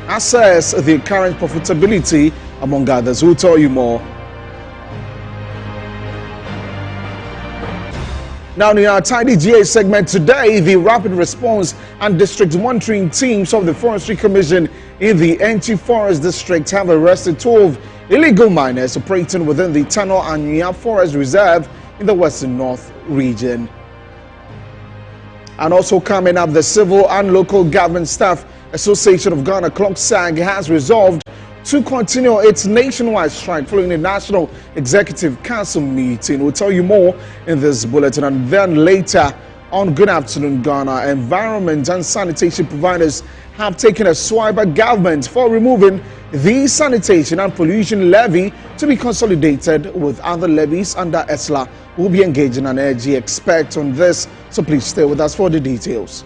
assess the current profitability, among others. We'll tell you more. Now, in our Tidy GA segment today, the rapid response and district monitoring teams of the Forestry Commission in the NT Forest District have arrested 12 illegal miners operating within the Tunnel Anyuya Forest Reserve in the Western North region. And also coming up, the Civil and Local Government Staff Association of Ghana, CLOGSAG, has resolved to continue its nationwide strike following the National Executive Council meeting. We'll tell you more in this bulletin. And then later on Good Afternoon Ghana, environment and sanitation providers have taken a swipe at government for removing the sanitation and pollution levy to be consolidated with other levies under ESLA. We'll be engaging an energy expert on this, so please stay with us for the details.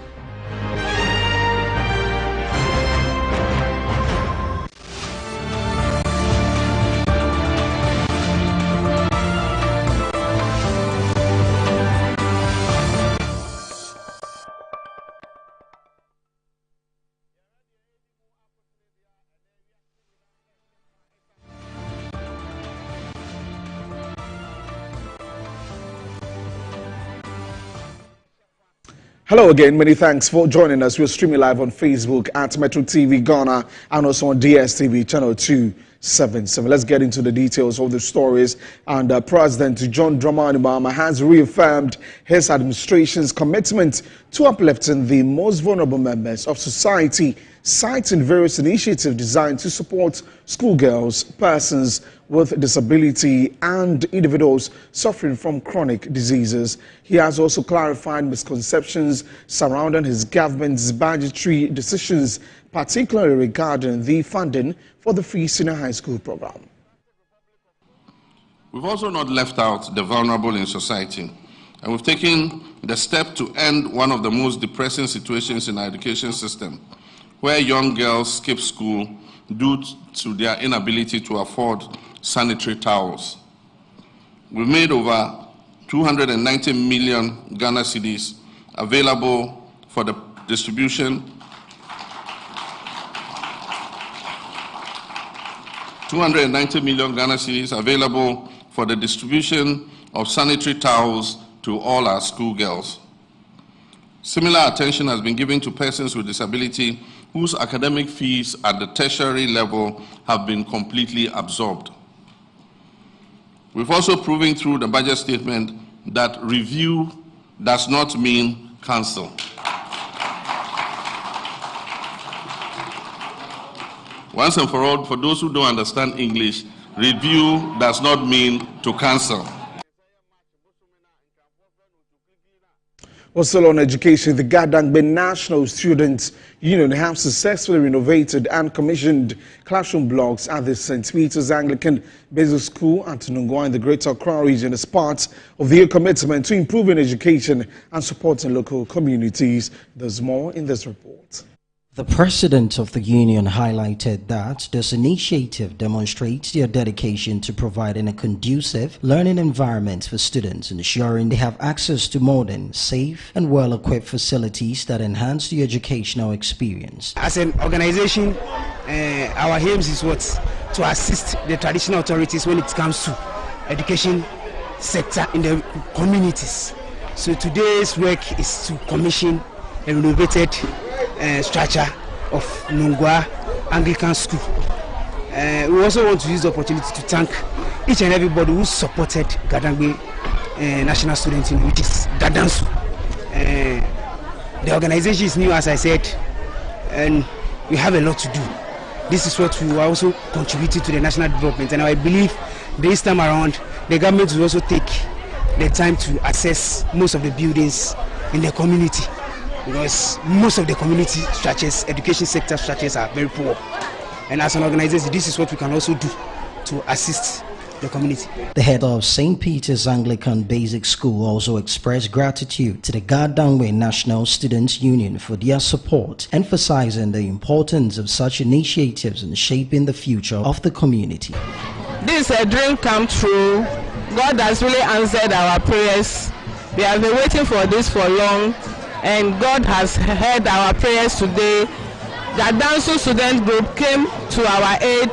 Hello again, many thanks for joining us. We're streaming live on Facebook at Metro TV Ghana and also on DSTV channel 277. Let's get into the details of the stories. And President John Dramani Mahama has reaffirmed his administration's commitment to uplifting the most vulnerable members of society, citing various initiatives designed to support schoolgirls, persons with disability and individuals suffering from chronic diseases. He has also clarified misconceptions surrounding his government's budgetary decisions, particularly regarding the funding for the free senior high school program. We've also not left out the vulnerable in society, and we've taken the step to end one of the most depressing situations in our education system, where young girls skip school due to their inability to afford sanitary towels. We've made over 290 million Ghana cedis available for the distribution. 290 million Ghana cedis available for the distribution of sanitary towels to all our schoolgirls. Similar attention has been given to persons with disability whose academic fees at the tertiary level have been completely absorbed. We've also proven through the budget statement that review does not mean cancel. Once and for all, for those who don't understand English, review does not mean to cancel. Also on education, the Gadangbe National Students Union have successfully renovated and commissioned classroom blocks at the St. Peter's Anglican Basic School at Nungwa in the Greater Accra region as part of their commitment to improving education and supporting local communities. There's more in this report. The president of the union highlighted that this initiative demonstrates their dedication to providing a conducive learning environment for students, ensuring they have access to modern, safe, and well-equipped facilities that enhance the educational experience. As an organization, our aim is what? To assist the traditional authorities when it comes to education sector in the communities. So today's work is to commission a renovated structure of Nungwa Anglican School. We also want to use the opportunity to thank each and everybody who supported Gadangbe National Student Union, which is Gadansu. The organization is new, as I said, and we have a lot to do. This is what we also contributed to the national development, and I believe this time around the government will also take the time to assess most of the buildings in the community, because most of the community structures, education sector structures are very poor. And as an organization, this is what we can also do to assist the community. The head of St. Peter's Anglican Basic School also expressed gratitude to the Gadangbe National Students Union for their support, emphasizing the importance of such initiatives in shaping the future of the community. This is a dream come true. God has really answered our prayers. We have been waiting for this for long, and God has heard our prayers today. Gadansu student group came to our aid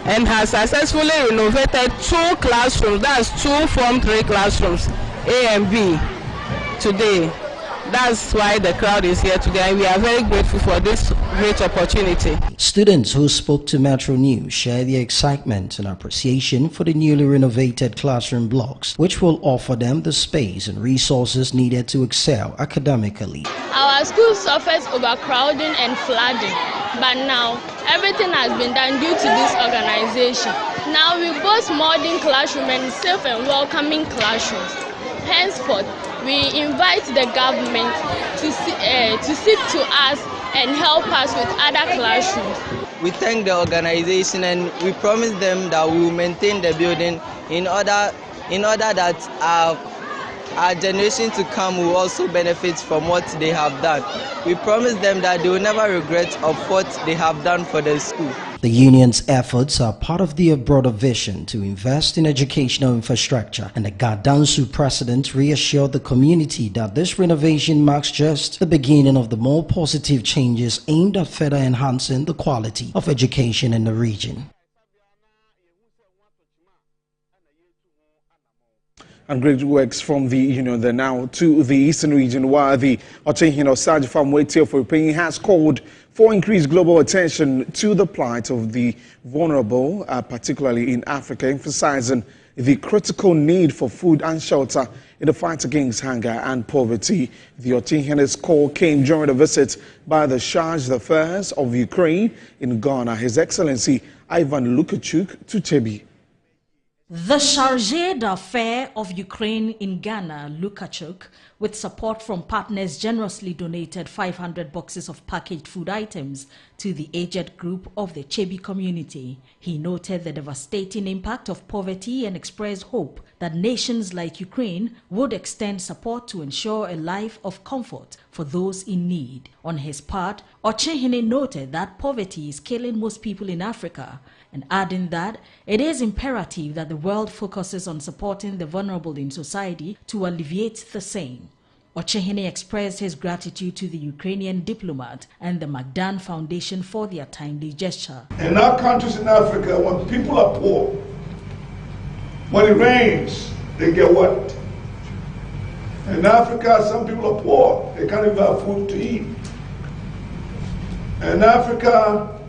and has successfully renovated 2 classrooms. That's 2 Form 3 classrooms, A and B, today. That's why the crowd is here today, and we are very grateful for this great opportunity. Students who spoke to Metro News share their excitement and appreciation for the newly renovated classroom blocks, which will offer them the space and resources needed to excel academically. Our school suffers overcrowding and flooding, but now everything has been done due to this organization. Now we boast modern classrooms and safe and welcoming classrooms. Henceforth, we invite the government to sit to us and help us with other classrooms. We thank the organization and we promise them that we will maintain the building in order that our generation to come will also benefit from what they have done. We promise them that they will never regret of what they have done for the school. The union's efforts are part of their broader vision to invest in educational infrastructure, and the Gadansu president reassured the community that this renovation marks just the beginning of the more positive changes aimed at further enhancing the quality of education in the region. And great works from the union there now to the eastern region, where the Otehino Sergeant Famwetio for Paying has called for increased global attention to the plight of the vulnerable, particularly in Africa, emphasizing the critical need for food and shelter in the fight against hunger and poverty. The Otehino's call came during a visit by the Charge d'Affaires of Ukraine in Ghana, His Excellency Ivan Lukashuk, to Chebi. The Chargé d'Affaires of Ukraine in Ghana, Lukashuk, with support from partners, generously donated 500 boxes of packaged food items to the aged group of the Chebi community. He noted the devastating impact of poverty and expressed hope that nations like Ukraine would extend support to ensure a life of comfort for those in need. On his part, Ochehine noted that poverty is killing most people in Africa, and adding that it is imperative that the world focuses on supporting the vulnerable in society to alleviate the same. Ochehine expressed his gratitude to the Ukrainian diplomat and the Magdan Foundation for their timely gesture. In our countries in Africa, when people are poor, when it rains, they get wet. In Africa, some people are poor, they can't even have food to eat. In Africa,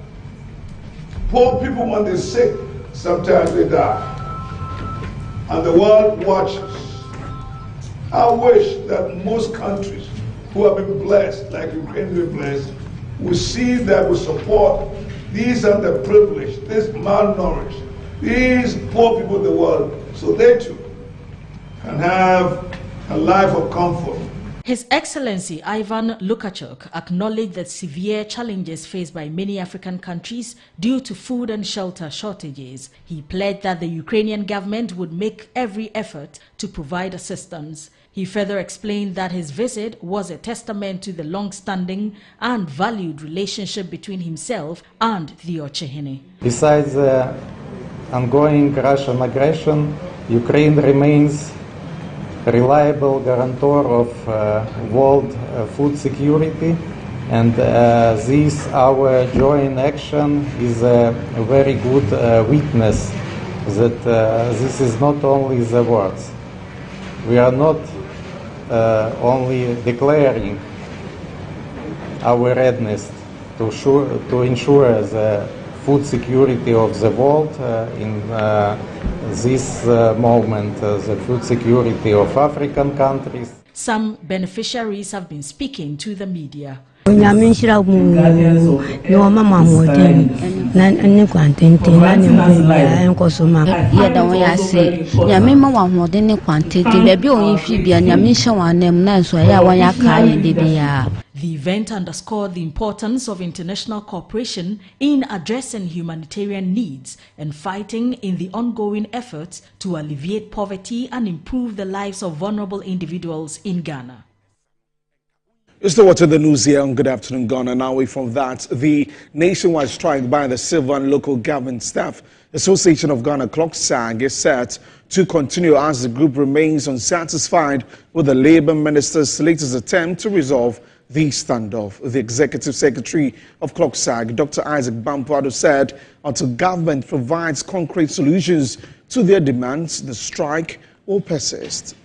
poor people, when they're sick, sometimes they die. And the world watches. I wish that most countries who have been blessed, like Ukraine has been blessed, will see that we support these underprivileged, these malnourished, these poor people in the world, so they too can have a life of comfort. His Excellency Ivan Lukashuk acknowledged the severe challenges faced by many African countries due to food and shelter shortages. He pledged that the Ukrainian government would make every effort to provide assistance. He further explained that his visit was a testament to the long-standing and valued relationship between himself and the Ochehine. Besides the ongoing Russian aggression, Ukraine remains reliable guarantor of world food security, and this our joint action is a very good witness that this is not only the words. We are not only declaring our readiness to ensure the food security of the world in this moment, the food security of African countries. Some beneficiaries have been speaking to the media. The event underscored the importance of international cooperation in addressing humanitarian needs and fighting in the ongoing efforts to alleviate poverty and improve the lives of vulnerable individuals in Ghana. You're still watching the news here on Good Afternoon Ghana. Now away from that, the nationwide strike by the Civil and Local Government Staff Association of Ghana (CLOGSAG) is set to continue as the group remains unsatisfied with the Labour Minister's latest attempt to resolve the standoff. The Executive Secretary of CLOCSAG, Dr. Isaac Bampoado, said until government provides concrete solutions to their demands, the strike will persist.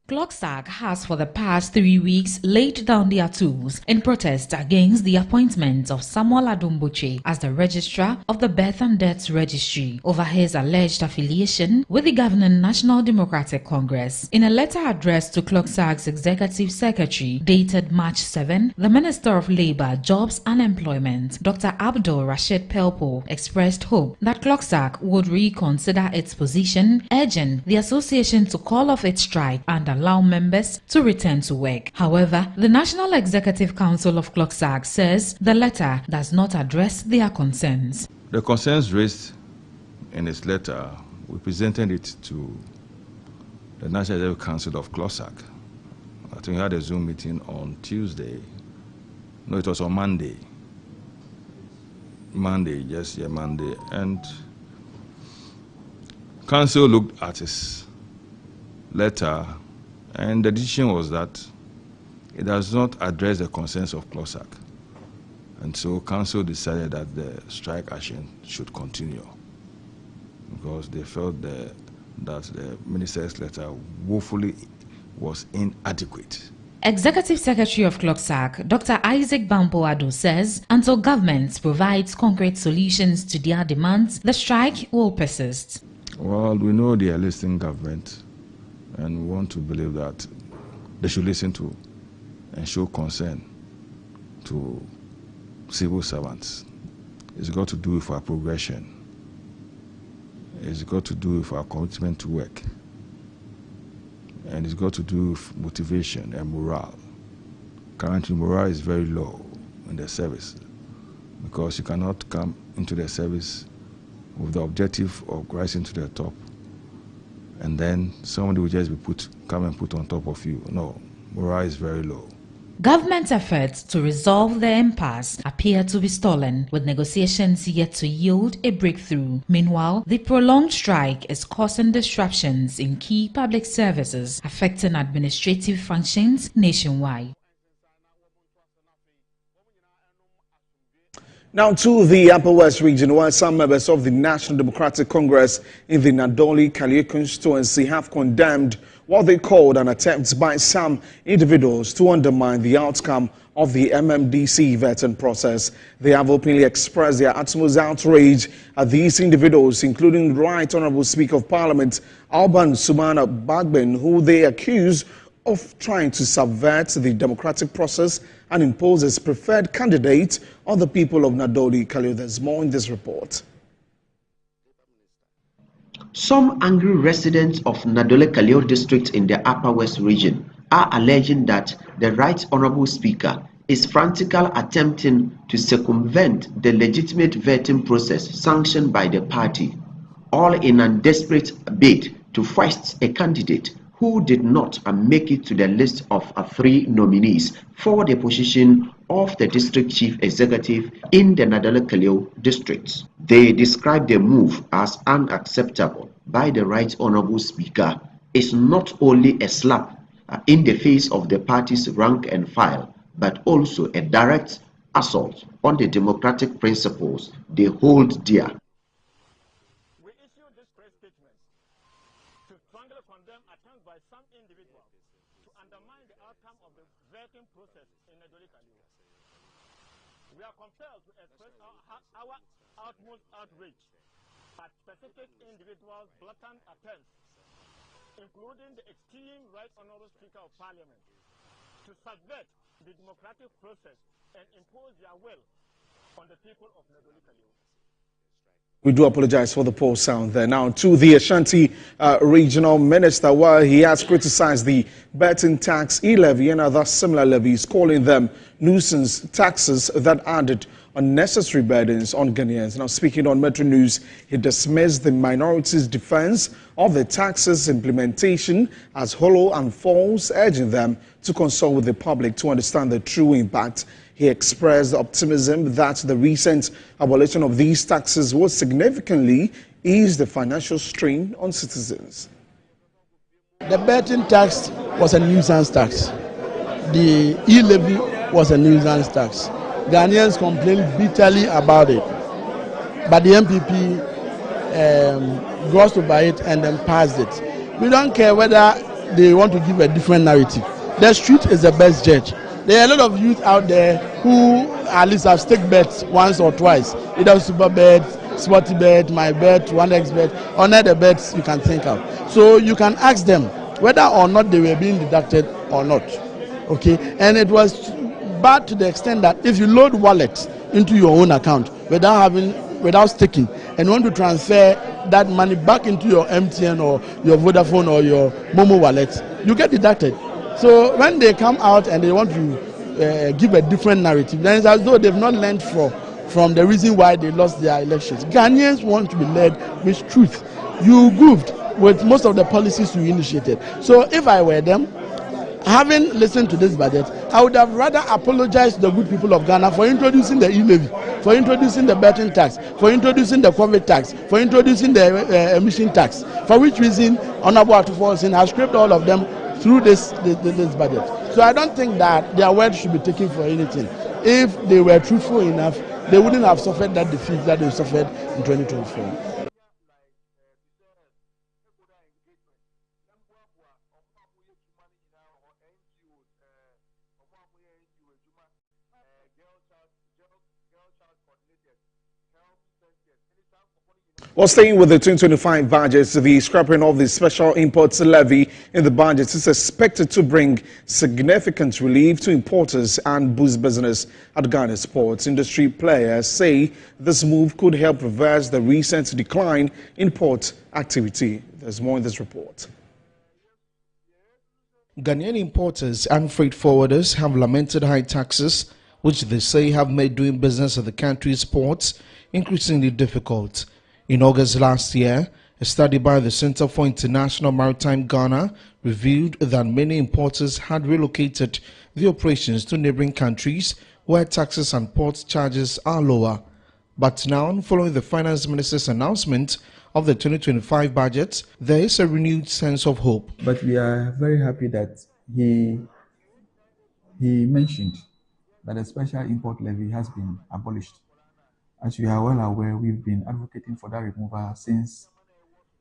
CLOCSAG has for the past 3 weeks laid down their tools in protest against the appointment of Samuel Adumboche as the registrar of the Birth and Deaths Registry over his alleged affiliation with the governing National Democratic Congress. In a letter addressed to CLOCSAG's Executive Secretary dated March 7, the Minister of Labour, Jobs and Employment, Dr. Abdul Rashid Pelpo, expressed hope that CLOCSAG would reconsider its position, urging the association to call off its strike and allow members to return to work. However, the National Executive Council of CLOCSAG says the letter does not address their concerns. The concerns raised in its letter, we presented it to the National Executive Council of CLOCSAG. I think we had a Zoom meeting on Tuesday. No, it was on Monday. Monday. And Council looked at his letter, and the decision was that it does not address the concerns of CLOCSAG. And so Council decided that the strike action should continue because they felt that the minister's letter woefully was inadequate. Executive Secretary of CLOCSAG, Dr. Isaac Bampoado, says until government provides concrete solutions to their demands, the strike will persist. Well, we know they are listening government, and we want to believe that they should listen to and show concern to civil servants. It's got to do with our progression. It's got to do with our commitment to work. And it's got to do with motivation and morale. Currently, morale is very low in the service because you cannot come into the service with the objective of rising to the top and then somebody will just come and put on top of you. No, morale is very low. Government efforts to resolve the impasse appear to be stalling, with negotiations yet to yield a breakthrough. Meanwhile, the prolonged strike is causing disruptions in key public services, affecting administrative functions nationwide. Now to the Upper West region, where some members of the National Democratic Congress in the Nadoli-Kalio constituency have condemned what they called an attempt by some individuals to undermine the outcome of the MMDC vetting process. They have openly expressed their utmost outrage at these individuals, including Right Honourable Speaker of Parliament Alban Sumana Bagbin, who they accuse of trying to subvert the democratic process and impose as preferred candidate on the people of Nadoli-Kalio. There's more in this report. Some angry residents of Nadoli-Kalio district in the Upper West region are alleging that the Right Honourable Speaker is frantically attempting to circumvent the legitimate vetting process sanctioned by the party, all in a desperate bid to foist a candidate who did not make it to the list of 3 nominees for the position of the district chief executive in the Nadoli-Kalio district. They described the move as unacceptable by the Right Honourable Speaker. It's not only a slap in the face of the party's rank and file, but also a direct assault on the democratic principles they hold dear. We issue this press statement to strongly condemn attempts by some individuals to undermine the outcome of the vetting process in Nadoli-Kalio. We are compelled to express our utmost outrage at specific individuals' blatant attempts, including the esteemed Right Honourable Speaker of Parliament, to subvert the democratic process and impose their will on the people of Nadoli-Kalio. We do apologize for the poor sound there. Now to the Ashanti Regional Minister, where he has criticized the betting tax, e-levy and other similar levies, calling them nuisance taxes that added unnecessary burdens on Ghanaians. Now speaking on Metro News, he dismissed the minority's defense of the taxes implementation as hollow and false, urging them to consult with the public to understand the true impact. He expressed optimism that the recent abolition of these taxes will significantly ease the financial strain on citizens. The betting tax was a nuisance tax. the e-levy was a nuisance tax. Ghanaians complained bitterly about it, but the MPP glossed over it and then passed it. We don't care whether they want to give a different narrative. The street is the best judge. There are a lot of youth out there who at least have stake bets once or twice, either super bet, sporty bet, my bet, 1x bet, or other bets you can think of. So you can ask them whether or not they were being deducted or not. Okay, and it was bad to the extent that if you load wallet into your own account without staking and want to transfer that money back into your MTN or your Vodafone or your Momo wallet, you get deducted. So when they come out and they want to give a different narrative, then it's as though they've not learned from the reason why they lost their elections. Ghanaians want to be led with truth. You goofed with most of the policies you initiated. So if I were them, having listened to this budget, I would have rather apologized to the good people of Ghana for introducing the e-levy, for introducing the betting tax, for introducing the COVID tax, for introducing the emission tax, for which reason Honorable Atufor has scraped all of them through this budget. So I don't think that their word should be taken for anything. If they were truthful enough, they wouldn't have suffered that defeat that they suffered in 2024. Well, staying with the 2025 budget, the scrapping of the special imports levy in the budget is expected to bring significant relief to importers and boost business at Ghana's ports. Industry players say this move could help reverse the recent decline in port activity. There's more in this report. Ghanaian importers and freight forwarders have lamented high taxes, which they say have made doing business at the country's ports increasingly difficult. In August last year, a study by the Center for International Maritime Ghana revealed that many importers had relocated the operations to neighboring countries where taxes and port charges are lower. But now, following the Finance Minister's announcement of the 2025 budget, there is a renewed sense of hope. But we are very happy that he mentioned that a special import levy has been abolished. As you are well aware, we've been advocating for that removal since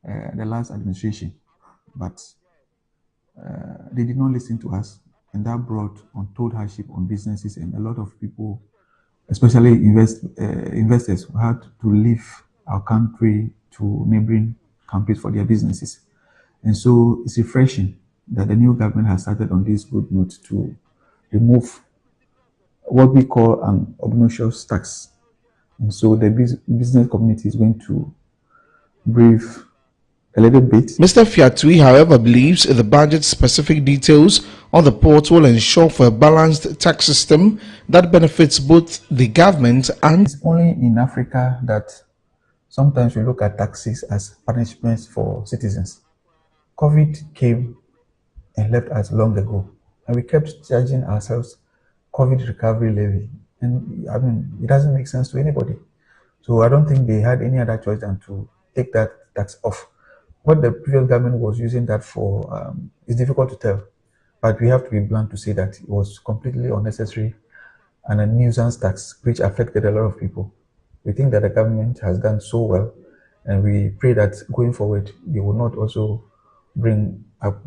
the last administration, but they did not listen to us, and that brought untold hardship on businesses, and a lot of people, especially investors, who had to leave our country to neighboring countries for their businesses. And so it's refreshing that the new government has started on this good note to remove what we call an obnoxious tax. And so the business community is going to breathe a little bit. Mr. Fiatui, however, believes the budget's specific details on the port will ensure for a balanced tax system that benefits both the government and... It's only in Africa that sometimes we look at taxes as punishments for citizens. COVID came and left us long ago, and we kept charging ourselves COVID recovery levy. And I mean, it doesn't make sense to anybody. So I don't think they had any other choice than to take that tax off. What the previous government was using that for is difficult to tell. But we have to be blunt to say that it was completely unnecessary and a nuisance tax which affected a lot of people. We think that the government has done so well, and we pray that going forward, they will not also bring up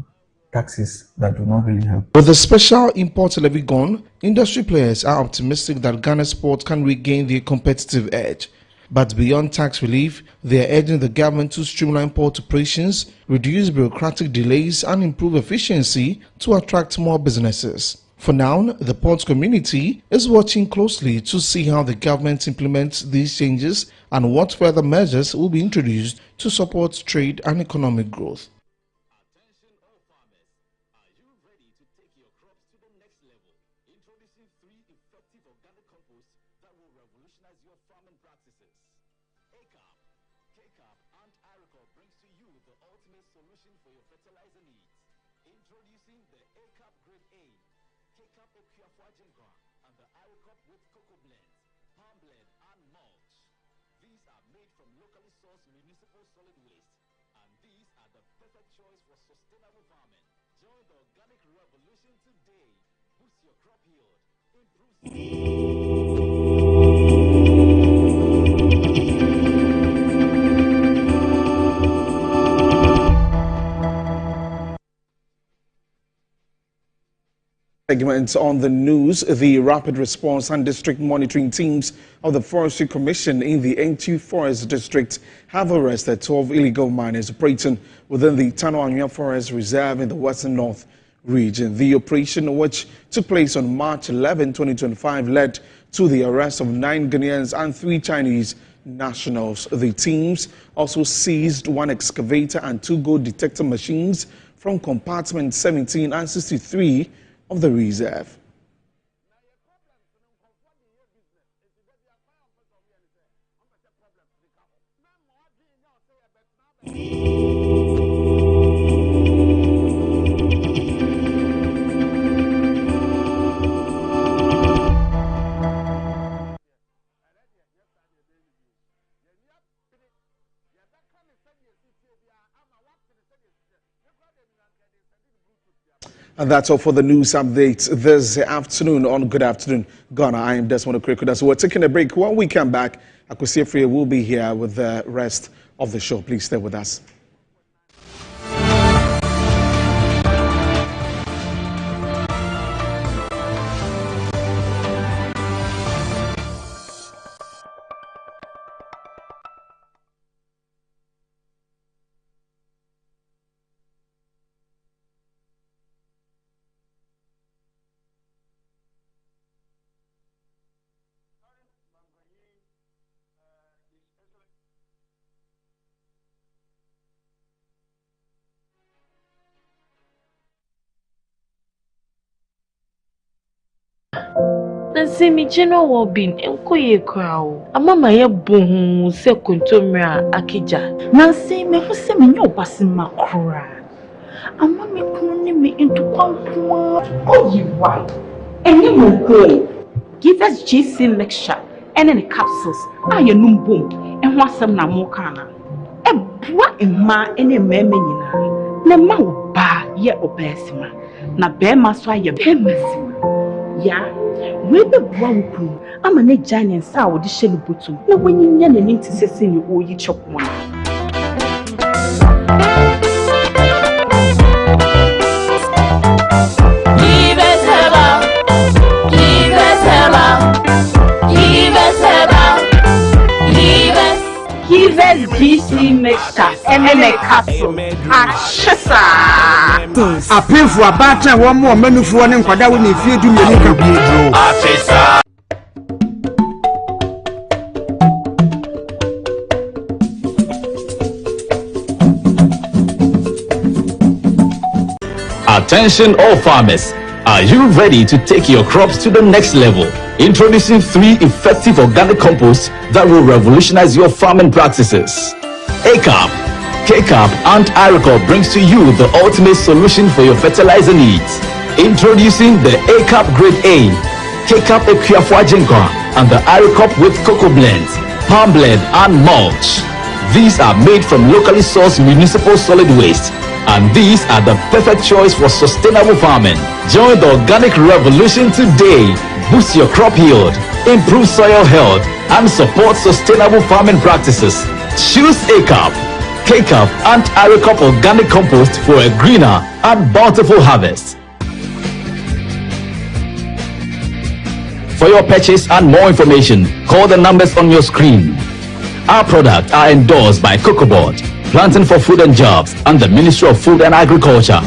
taxes that do not really help. With the special import levy gone, industry players are optimistic that Ghana's ports can regain their competitive edge. But beyond tax relief, they are urging the government to streamline port operations, reduce bureaucratic delays, and improve efficiency to attract more businesses. For now, the ports community is watching closely to see how the government implements these changes and what further measures will be introduced to support trade and economic growth. Municipal solid waste, and these are the perfect choice for sustainable farming. Join the organic revolution today. boost your crop yield, improve Segments on the news. The rapid response and district monitoring teams of the Forestry Commission in the N2 Forest District have arrested 12 illegal miners operating within the Tanoanya Forest Reserve in the Western North region. The operation, which took place on March 11, 2025, led to the arrest of 9 Ghanaians and 3 Chinese nationals. The teams also seized 1 excavator and 2 gold detector machines from compartments 17 and 63 of the reserve. And that's all for the news updates this afternoon on Good Afternoon Ghana. I am Desmond Okrekuda. So we're taking a break. When we come back, Akwesi Afriyie will be here with the rest of the show. Please stay with us. Nansemi general bin enkoye kwao amama ye bohu se kontomra akija Nansemi ho se me nyo basima kra amama kunu ni me into kwankwa oyiwa eni mo ko give us GC mixture and the capsules aye num bom enho asem na mo kana e boa emma ene meme nyina na ma wo ba ye obesima na be ma so aye be masima ya we be boa wukunu ama ne giant sa wo de hye lubutum na wanyinya ne nti sese ni oyi chokmo Give us GC mixture and a capsule. Achesa. Appeal for a battle one more menu for one and Kwada when you feel to me. Achesa. Attention all farmers, are you ready to take your crops to the next level? Introducing 3 effective organic composts that will revolutionize your farming practices. ACAP, KCAP and IRECOP brings to you the ultimate solution for your fertilizer needs. Introducing the ACAP Grade A, KCAP Equiafua Jinkwa and the IRECOP with cocoa blend, palm blend and mulch. These are made from locally sourced municipal solid waste, and these are the perfect choice for sustainable farming. Join the organic revolution today. Boost your crop yield, improve soil health, and support sustainable farming practices. Choose ACAP, KCAP, and IRECOP organic compost for a greener and bountiful harvest. For your purchase and more information, call the numbers on your screen. Our products are endorsed by COCOBOD, Planting for Food and Jobs, and the Ministry of Food and Agriculture.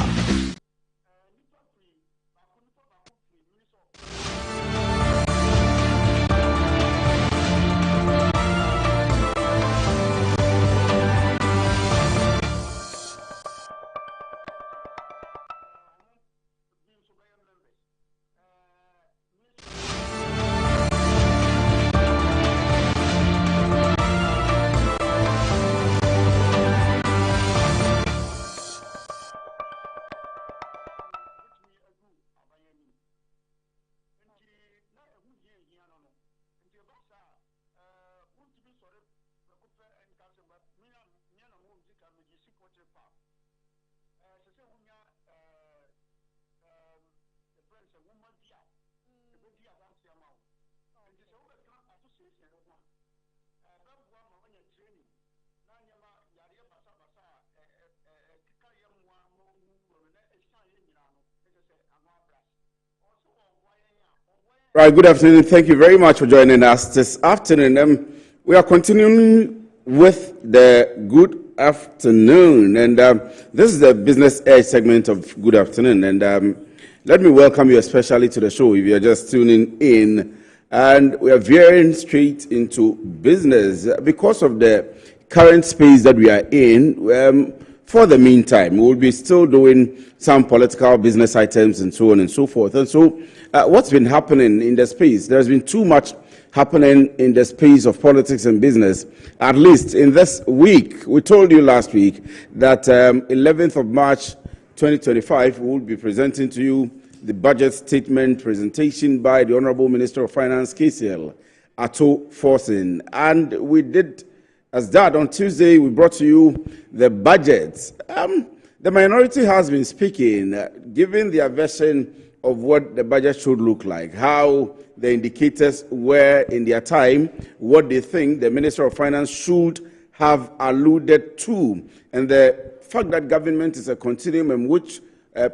Right, good afternoon. Thank you very much for joining us this afternoon. We are continuing with the Good Afternoon, and this is the Business Edge segment of Good Afternoon. And let me welcome you especially to the show if you're just tuning in. And we are veering straight into business because of the current space that we are in. For the meantime, we'll be still doing some political business items and so on and so forth. And so what's been happening in the space? There's been too much happening in the space of politics and business, at least in this week. We told you last week that 11th of March 2025, we will be presenting to you the budget statement presentation by the Honorable Minister of Finance, KCL, Ato Forson. And we did as that. On Tuesday, we brought to you the budget. The minority has been speaking, giving their version of what the budget should look like, how the indicators were in their time, what they think the Minister of Finance should have alluded to, and the fact that government is a continuum and which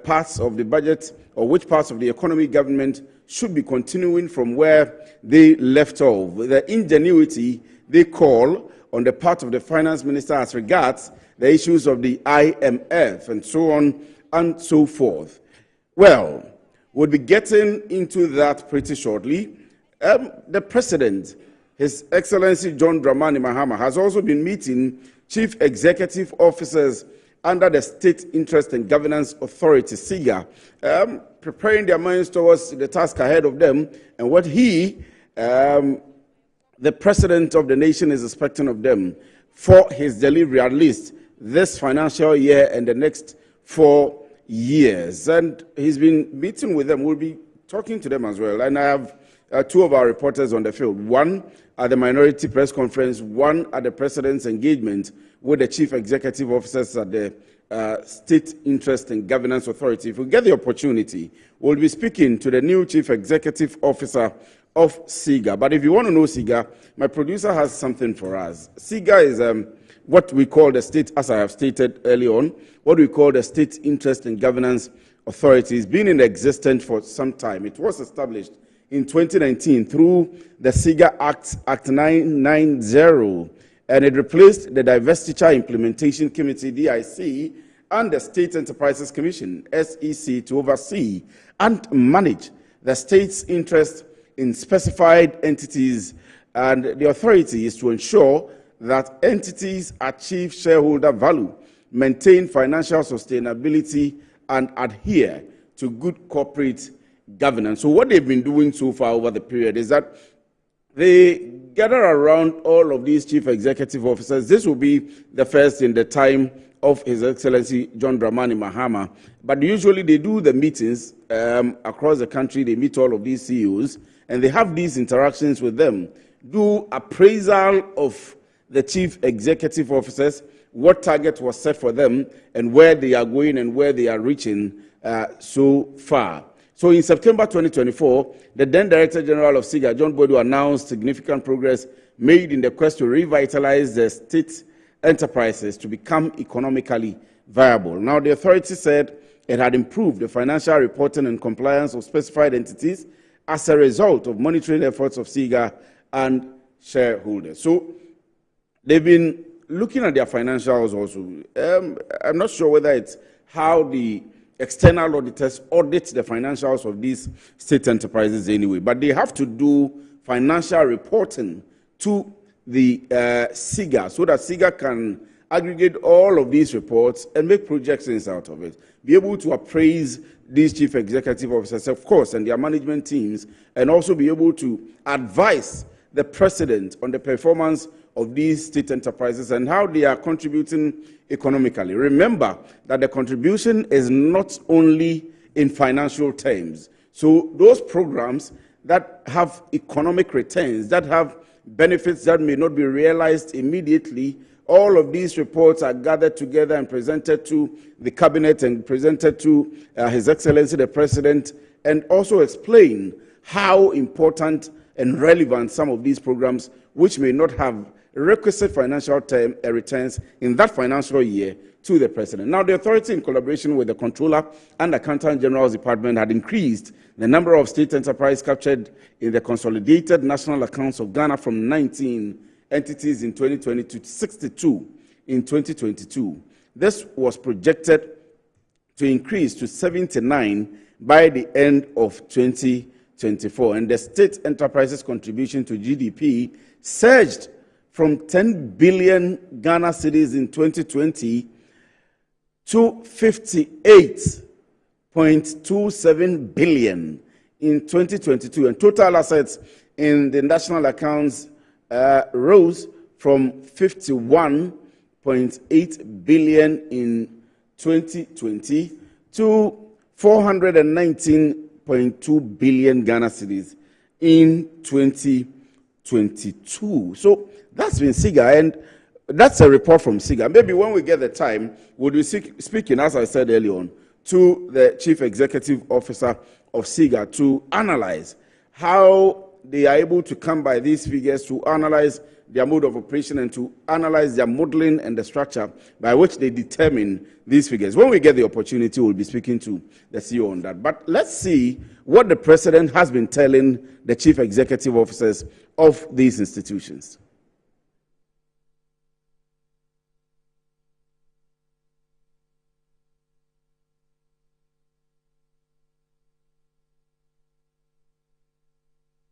parts of the budget or which parts of the economy government should be continuing from where they left off. The ingenuity they call on the part of the finance minister as regards the issues of the IMF and so on and so forth. Well, we'll be getting into that pretty shortly. The President, His Excellency John Dramani Mahama, has also been meeting chief executive officers under the State Interest and Governance Authority, SIGA, preparing their minds towards the task ahead of them and what he, the President of the nation, is expecting of them for his delivery, at least this financial year and the next 4 years. And he's been meeting with them. We'll be talking to them as well. And I have two of our reporters on the field, one at the minority press conference, one at the President's engagement with the chief executive officers at the State Interest and Governance Authority. If we get the opportunity, we'll be speaking to the new chief executive officer of SIGA. But if you want to know SIGA, my producer has something for us. SIGA is what we call the state, as I have stated early on, what we call the State Interest and Governance Authority. It's been in existence for some time. It was established in 2019 through the SIGA Act 990, and it replaced the Divestiture Implementation Committee, DIC, and the State Enterprises Commission, SEC, to oversee and manage the state's interest in specified entities, and the authority is to ensure that entities achieve shareholder value, maintain financial sustainability, and adhere to good corporate governance. So what they've been doing so far over the period is that they gather around all of these chief executive officers. This will be the first in the time of His Excellency John Dramani Mahama, but usually they do the meetings across the country. They meet all of these CEOs, and they have these interactions with them, do appraisal of the chief executive officers, what target was set for them, and where they are going and where they are reaching so far. So in September 2024, the then Director General of SIGA, John Bodu, announced significant progress made in the quest to revitalize the state enterprises to become economically viable. Now, the authority said it had improved the financial reporting and compliance of specified entities as a result of monitoring efforts of SIGA and shareholders. So they've been looking at their financials also. I'm not sure whether it's how the external auditors audit the financials of these state enterprises anyway, but they have to do financial reporting to the SIGA so that SIGA can aggregate all of these reports and make projections out of it, be able to appraise these chief executive officers, of course, and their management teams, and also be able to advise the president on the performance of these state enterprises and how they are contributing economically. Remember that the contribution is not only in financial terms. So those programs that have economic returns, that have benefits that may not be realized immediately, all of these reports are gathered together and presented to the cabinet and presented to His Excellency the President, and also explain how important and relevant some of these programs, which may not have requisite financial returns in that financial year, to the president. Now, the authority, in collaboration with the Controller and Accountant General's Department, had increased the number of state enterprises captured in the Consolidated National Accounts of Ghana from 19 entities in 2020 to 62 in 2022. This was projected to increase to 79 by the end of 2024. And the state enterprises' contribution to GDP surged from 10 billion Ghana cedis in 2020 to 58.27 billion in 2022. And total assets in the national accounts rose from 51.8 billion in 2020 to 419.2 billion Ghana cedis in 2022. So that's been SIGA, and that's a report from SIGA. Maybe when we get the time, we'll be speaking, as I said earlier on, to the Chief Executive Officer of SIGA to analyze how they are able to come by these figures, to analyze their mode of operation, and to analyze their modeling and the structure by which they determine these figures. When we get the opportunity, we'll be speaking to the CEO on that. But let's see what the president has been telling the chief executive officers of these institutions.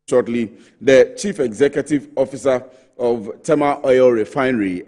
Shortly, the chief executive officer of Tema Oil Refinery,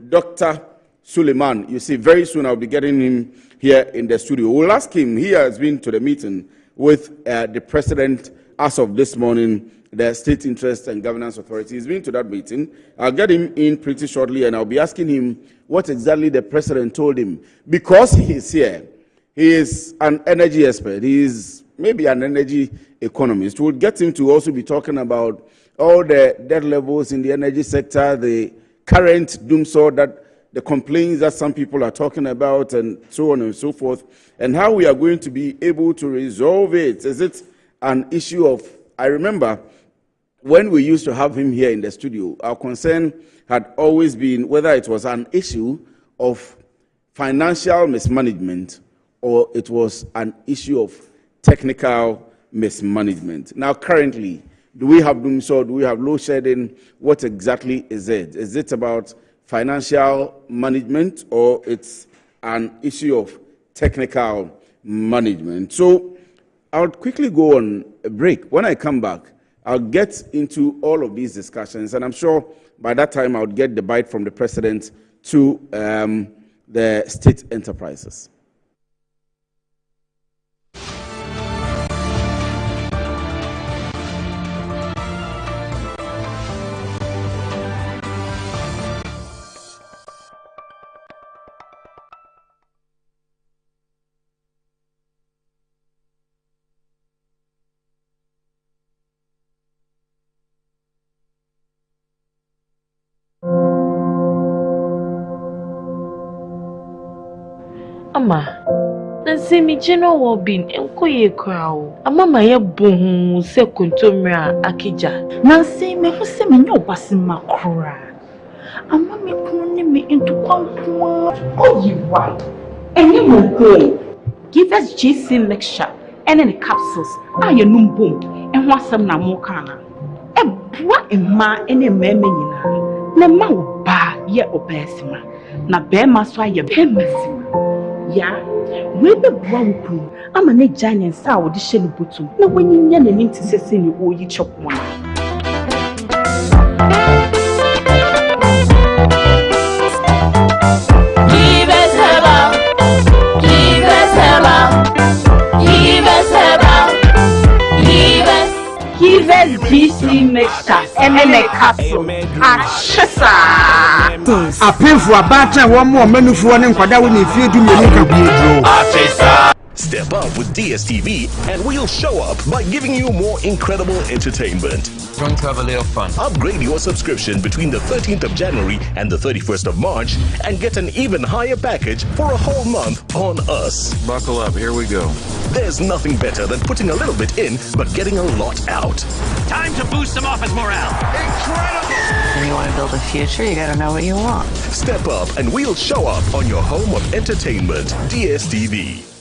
Dr. Suleiman. You see, very soon I'll be getting him here in the studio. We'll ask him. He has been to the meeting with the president as of this morning, the State Interest and Governance Authority. He's been to that meeting. I'll get him in pretty shortly, and I'll be asking him what exactly the president told him. Because he is here, he is an energy expert. He is maybe an energy economist. We'll get him to also be talking about all the debt levels in the energy sector, the current doomsday, that the complaints that some people are talking about, and so on and so forth, and how we are going to be able to resolve it. Is it an issue of, I remember when we used to have him here in the studio, our concern had always been whether it was an issue of financial mismanagement or it was an issue of technical mismanagement. Now, currently, do we have doomsday? Do we have load shedding? What exactly is it? Is it about financial management or it's an issue of technical management? So I'll quickly go on a break. When I come back, I'll get into all of these discussions, and I'm sure by that time I'll get the bite from the president to the state enterprises. Ama, nansi mi general wobin enkoye kwao. Ama maye bohu se kontomra akija. Nansi me huse me nyo basi makura. Ama me kuni me into kwankwa. Oh, you right. Any more give us GC lecture and any capsules. Ah, you boom and want some na mokana. E bwa emma ene meme nyina. Na ma wo ba ye obesima. Na be ma so aye be masima. Ya, we be bwa wuku. Ama ne giant sa wo de hye butum. Na wanyinya na nim tisese ni wo yi chopmo. GC mixture and a capsule. A pin for a batter, one more menu for one and Quada when you feel to me. Step up with DSTV and we'll show up by giving you more incredible entertainment. Going to have a little fun. Upgrade your subscription between the 13th of January and the 31st of March and get an even higher package for a whole month on us. Buckle up, here we go. There's nothing better than putting a little bit in but getting a lot out. Time to boost some office morale. Incredible! If you want to build a future, you gotta know what you want. Step up and we'll show up on your home of entertainment, DSTV.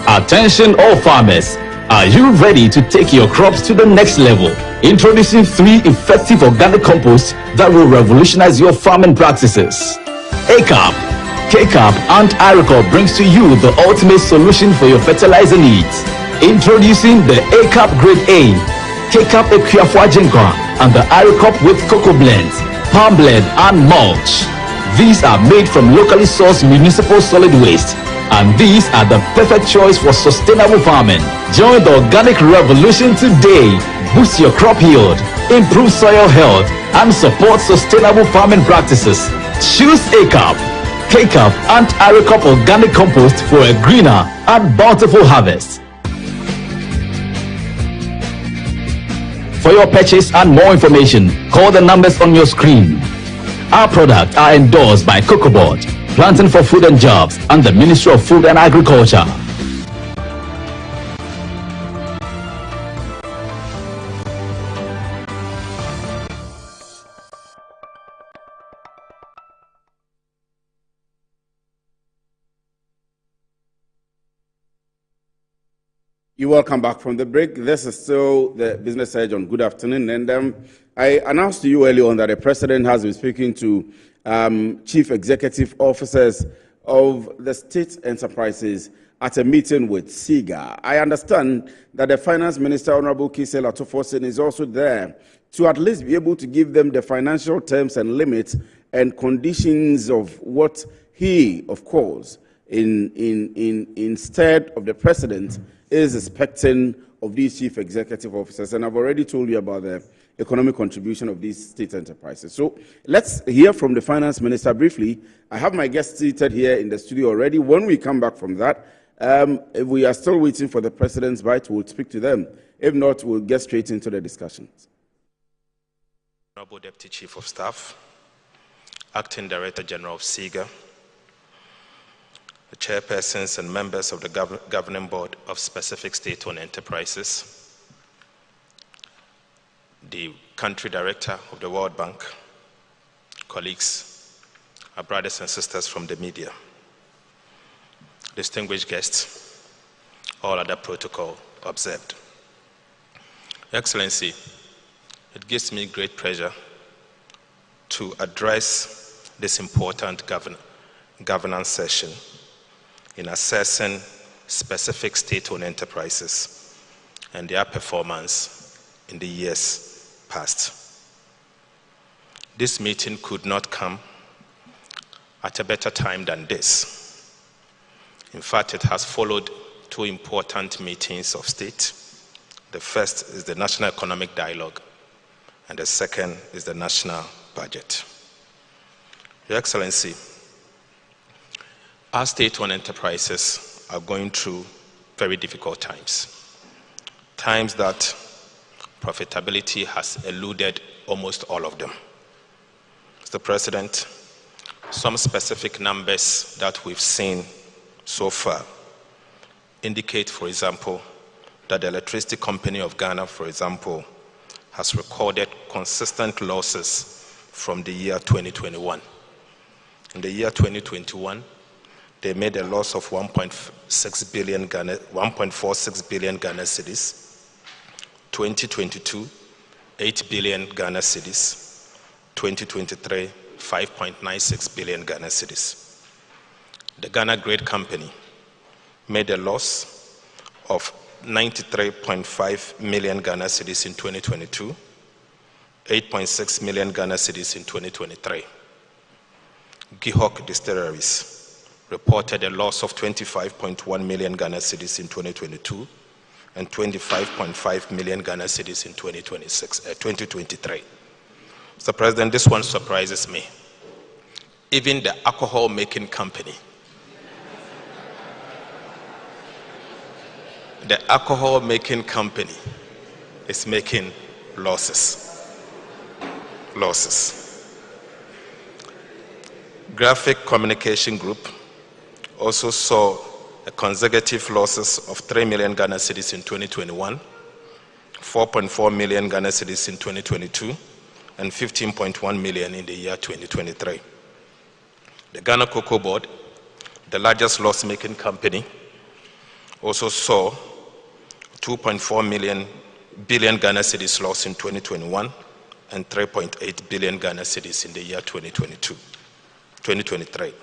Attention all farmers, are you ready to take your crops to the next level? Introducing 3 effective organic composts that will revolutionize your farming practices. ACAP, KCAP and IRECOP brings to you the ultimate solution for your fertilizer needs. Introducing the ACAP Grade A, KCAP Equiafua Jinkwa and the IRECOP with cocoa blends, palm blend and mulch. These are made from locally sourced municipal solid waste, and these are the perfect choice for sustainable farming. Join the organic revolution today. Boost your crop yield, improve soil health, and support sustainable farming practices. Choose ACAP, KCAP, and IRECOP organic compost for a greener and bountiful harvest. For your purchase and more information, call the numbers on your screen. Our products are endorsed by COCOBOD, Planting for Food and Jobs, and the Ministry of Food and Agriculture. You're welcome back from the break. This is still the Business Edge on Good Afternoon. And I announced to you earlier on that the President has been speaking to chief executive officers of the state enterprises at a meeting with SIGA. I understand that the Finance Minister, Honorable Kisel Atofosin, is also there to at least be able to give them the financial terms and limits and conditions of what he, of course, instead of the President, is expecting of these chief executive officers. And I've already told you about the economic contribution of these state enterprises. So let's hear from the Finance Minister briefly. I have my guests seated here in the studio already. When we come back from that, if we are still waiting for the President's bite, we'll speak to them. If not, we'll get straight into the discussions. Honorable Deputy Chief of Staff, Acting Director General of SIGA, the chairpersons and members of the governing board of specific state-owned enterprises, the country director of the World Bank, colleagues, our brothers and sisters from the media, distinguished guests, all other protocol observed. Your Excellency, it gives me great pleasure to address this important governance session in assessing specific state-owned enterprises and their performance in the years past. This meeting could not come at a better time than this. In fact, it has followed 2 important meetings of state. The first is the National Economic Dialogue, and the second is the National Budget. Your Excellency, our state-owned enterprises are going through very difficult times. Times that profitability has eluded almost all of them. Mr. President, some specific numbers that we've seen so far indicate, for example, that the Electricity Company of Ghana, for example, has recorded consistent losses from the year 2021. In the year 2021, they made a loss of 1.46 billion Ghana cedis. 2022, 8 billion Ghana cedis. 2023, 5.96 billion Ghana cedis. The Ghana Grade Company made a loss of 93.5 million Ghana cedis in 2022, 8.6 million Ghana cedis in 2023. Gihok Distilleries reported a loss of 25.1 million Ghana cedis in 2022 and 25.5 million Ghana cedis in 2023. Mr. President, this one surprises me. Even the alcohol making company the alcohol making company is making losses. Graphic Communication Group also saw a consecutive losses of 3 million Ghana cedis in 2021, 4.4 million Ghana cedis in 2022, and 15.1 million in the year 2023. The Ghana Cocoa Board, the largest loss-making company, also saw 2.4 billion Ghana cedis loss in 2021 and 3.8 billion Ghana cedis in the year 2023.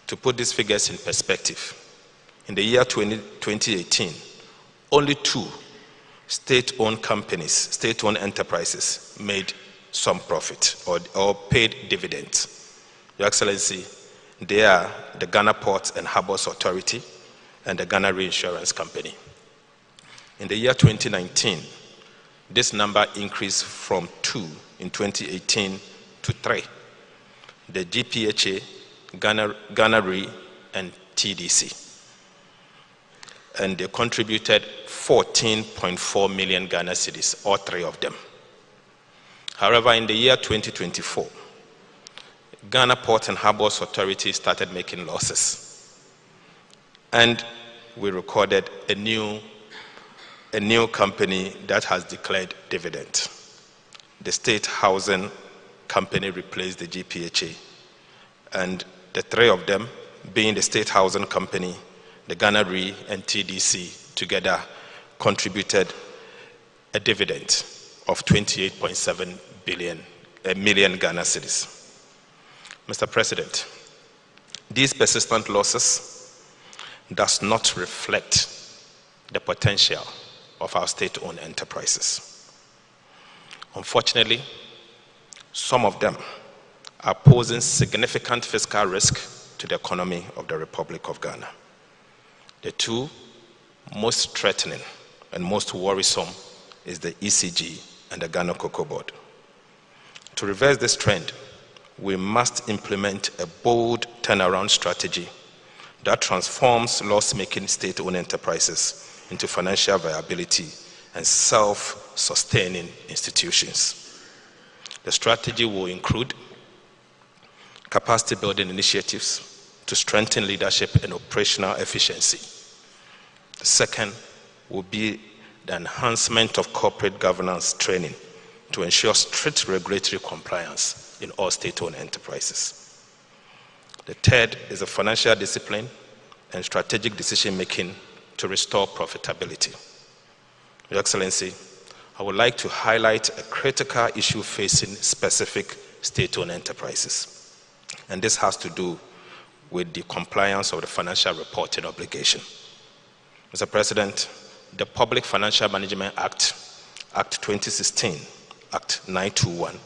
To put these figures in perspective, in the year 2018, only 2 state-owned companies, state-owned enterprises made some profit or paid dividends. Your Excellency, they are the Ghana Ports and Harbours Authority and the Ghana Reinsurance Company. In the year 2019, this number increased from 2 in 2018 to 3. The GPHA, Ghana Re, and TDC. And they contributed 14.4 million Ghana cedis, all 3 of them. However, in the year 2024, Ghana Port and Harbours Authority started making losses. And we recorded a new company that has declared dividend. The State Housing Company replaced the GPHA. And the 3 of them, being the State Housing Company, the Ghana Re, and TDC, together contributed a dividend of 28.7 million Ghana cedis. Mr. President, these persistent losses does not reflect the potential of our state-owned enterprises. Unfortunately, some of them are posing significant fiscal risk to the economy of the Republic of Ghana. The 2 most threatening and most worrisome is the ECG and the Ghana Cocoa Board. To reverse this trend, we must implement a bold turnaround strategy that transforms loss-making state-owned enterprises into financial viability and self-sustaining institutions. The strategy will include capacity-building initiatives to strengthen leadership and operational efficiency. The second will be the enhancement of corporate governance training to ensure strict regulatory compliance in all state-owned enterprises. The third is a financial discipline and strategic decision-making to restore profitability. Your Excellency, I would like to highlight a critical issue facing specific state-owned enterprises. And this has to do with the compliance of the financial reporting obligation. Mr. President, the Public Financial Management Act, Act 2016, Act 921,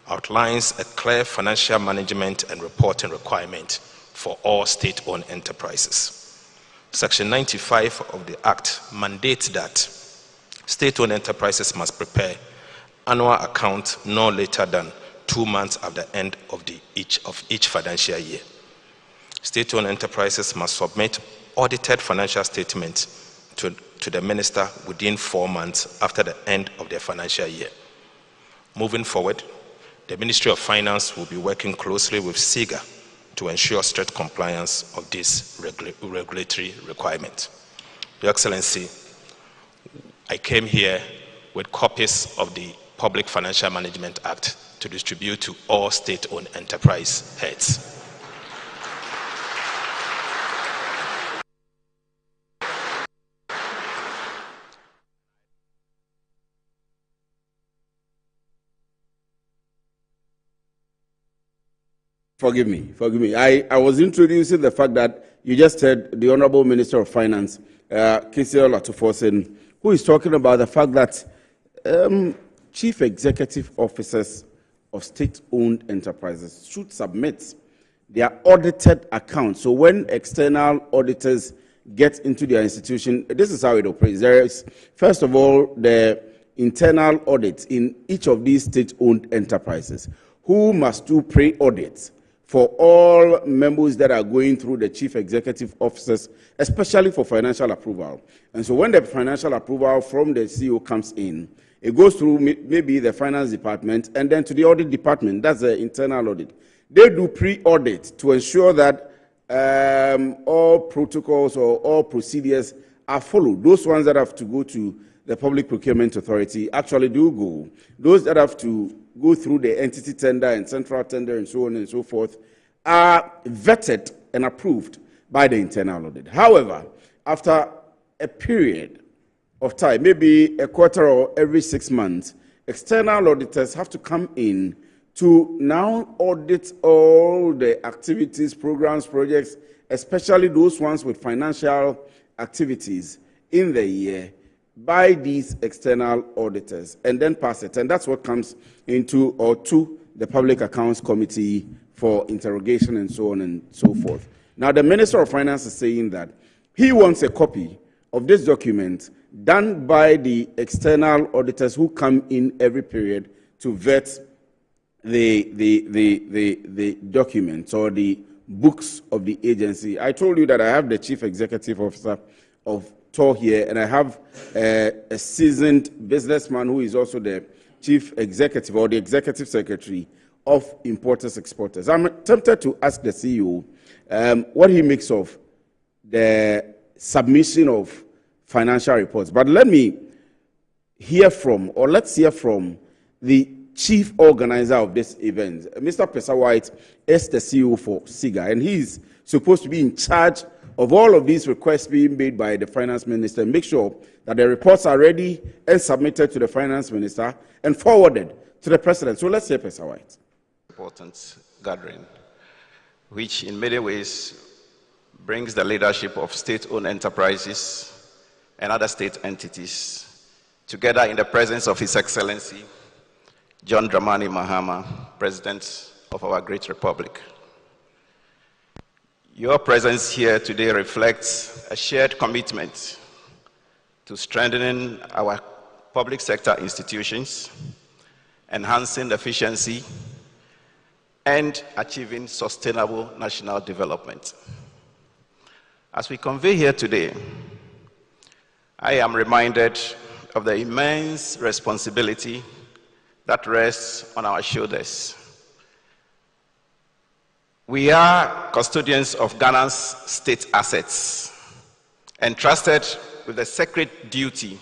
outlines a clear financial management and reporting requirement for all state-owned enterprises. Section 95 of the Act mandates that state-owned enterprises must prepare annual accounts no later than 2 months after the end of each financial year. State-owned enterprises must submit audited financial statements to the minister within 4 months after the end of their financial year. Moving forward, the Ministry of Finance will be working closely with SIGA to ensure strict compliance of this regulatory requirement. Your Excellency, I came here with copies of the Public Financial Management Act to distribute to all state-owned enterprise heads. Forgive me. I was introducing the fact that you just heard the Honorable Minister of Finance, Kisio Latufosin, who is talking about the fact that chief executive officers of state-owned enterprises should submit their audited accounts. So when external auditors get into their institution, this is how it operates. There is, first of all, the internal audits in each of these state-owned enterprises, who must do pre-audits for all memos that are going through the chief executive officers, especially for financial approval. And so when the financial approval from the CEO comes in, it goes through maybe the finance department and then to the audit department. That's the internal audit. They do pre-audit to ensure that all protocols or all procedures are followed. Those ones that have to go to the Public Procurement Authority actually do go. Those that have to go through the entity tender and central tender and so on and so forth are vetted and approved by the internal audit. However, after a period of time, maybe a quarter or every 6 months, external auditors have to come in to now audit all the activities, programs, projects, especially those ones with financial activities in the year by these external auditors and then pass it. And that's what comes into or to the Public Accounts Committee for interrogation and so on and so forth. Now, the Minister of Finance is saying that he wants a copy of this document done by the external auditors who come in every period to vet the documents or the books of the agency. I told you that I have the Chief Executive Officer of TOR here, and I have a seasoned businessman who is also the Chief Executive or the Executive Secretary of Importers Exporters. I'm tempted to ask the CEO what he makes of the submission of financial reports. But let me hear from, or let's hear from the chief organizer of this event. Mr. Pesa White is the CEO for SIGA, and he's supposed to be in charge of all of these requests being made by the finance minister, make sure that the reports are ready and submitted to the finance minister and forwarded to the president. So let's hear Pesa White. Important gathering, which in many ways brings the leadership of state-owned enterprises and other state entities together in the presence of His Excellency John Dramani Mahama, President of our great republic. Your presence here today reflects a shared commitment to strengthening our public sector institutions, enhancing efficiency, and achieving sustainable national development. As we convey here today, I am reminded of the immense responsibility that rests on our shoulders. We are custodians of Ghana's state assets, entrusted with the sacred duty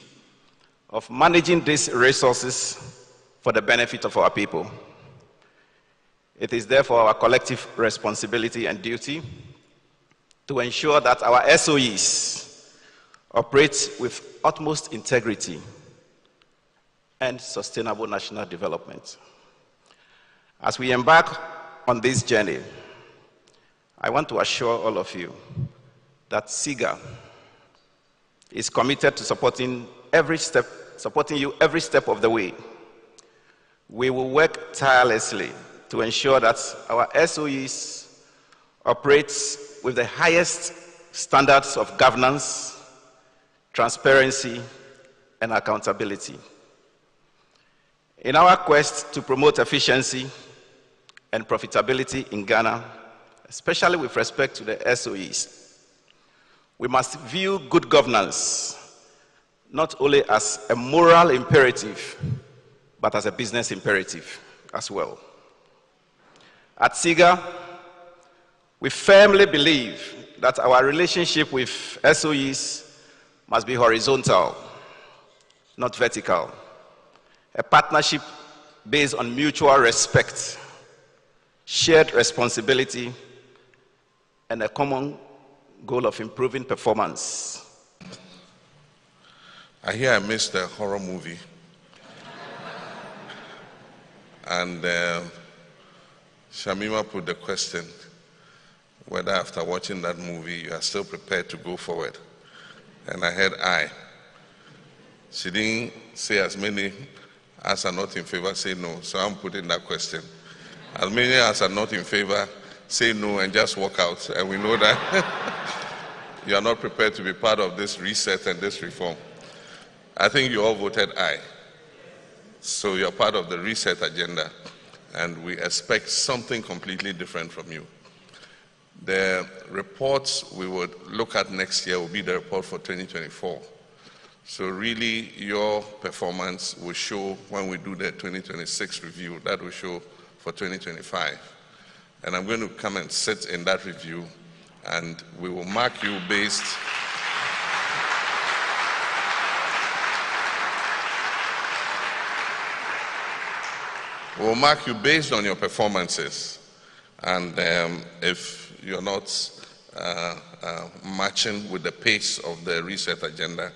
of managing these resources for the benefit of our people. It is therefore our collective responsibility and duty to ensure that our SOEs operate with utmost integrity and sustainable national development. As we embark on this journey, I want to assure all of you that SIGA is committed to supporting you every step of the way. We will work tirelessly to ensure that our SOEs operate with the highest standards of governance, transparency, and accountability. In our quest to promote efficiency and profitability in Ghana, especially with respect to the SOEs, we must view good governance not only as a moral imperative, but as a business imperative as well. At SIGA, we firmly believe that our relationship with SOEs must be horizontal, not vertical. A partnership based on mutual respect, shared responsibility, and a common goal of improving performance. I hear I missed a horror movie. And Shamima put the question whether after watching that movie you are still prepared to go forward. And I heard aye. She didn't say as many as are not in favor say no, so I'm putting that question. As many as are not in favor say no and just walk out, and we know that you are not prepared to be part of this reset and this reform. I think you all voted aye. So you're part of the reset agenda. and we expect something completely different from you. The reports we would look at next year will be the report for 2024. So really, your performance will show when we do the 2026 review. That will show for 2025. And I'm going to come and sit in that review, and we will mark you based on your performances. And if you're not matching with the pace of the reset agenda,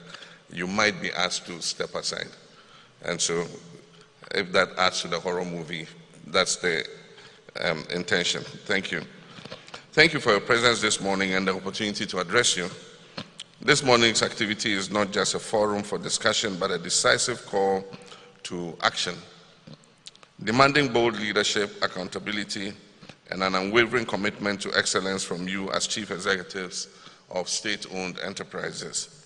you might be asked to step aside. And so if that adds to the horror movie, that's the intention. Thank you. Thank you for your presence this morning and the opportunity to address you. This morning's activity is not just a forum for discussion, but a decisive call to action, demanding bold leadership, accountability, and an unwavering commitment to excellence from you as chief executives of state-owned enterprises.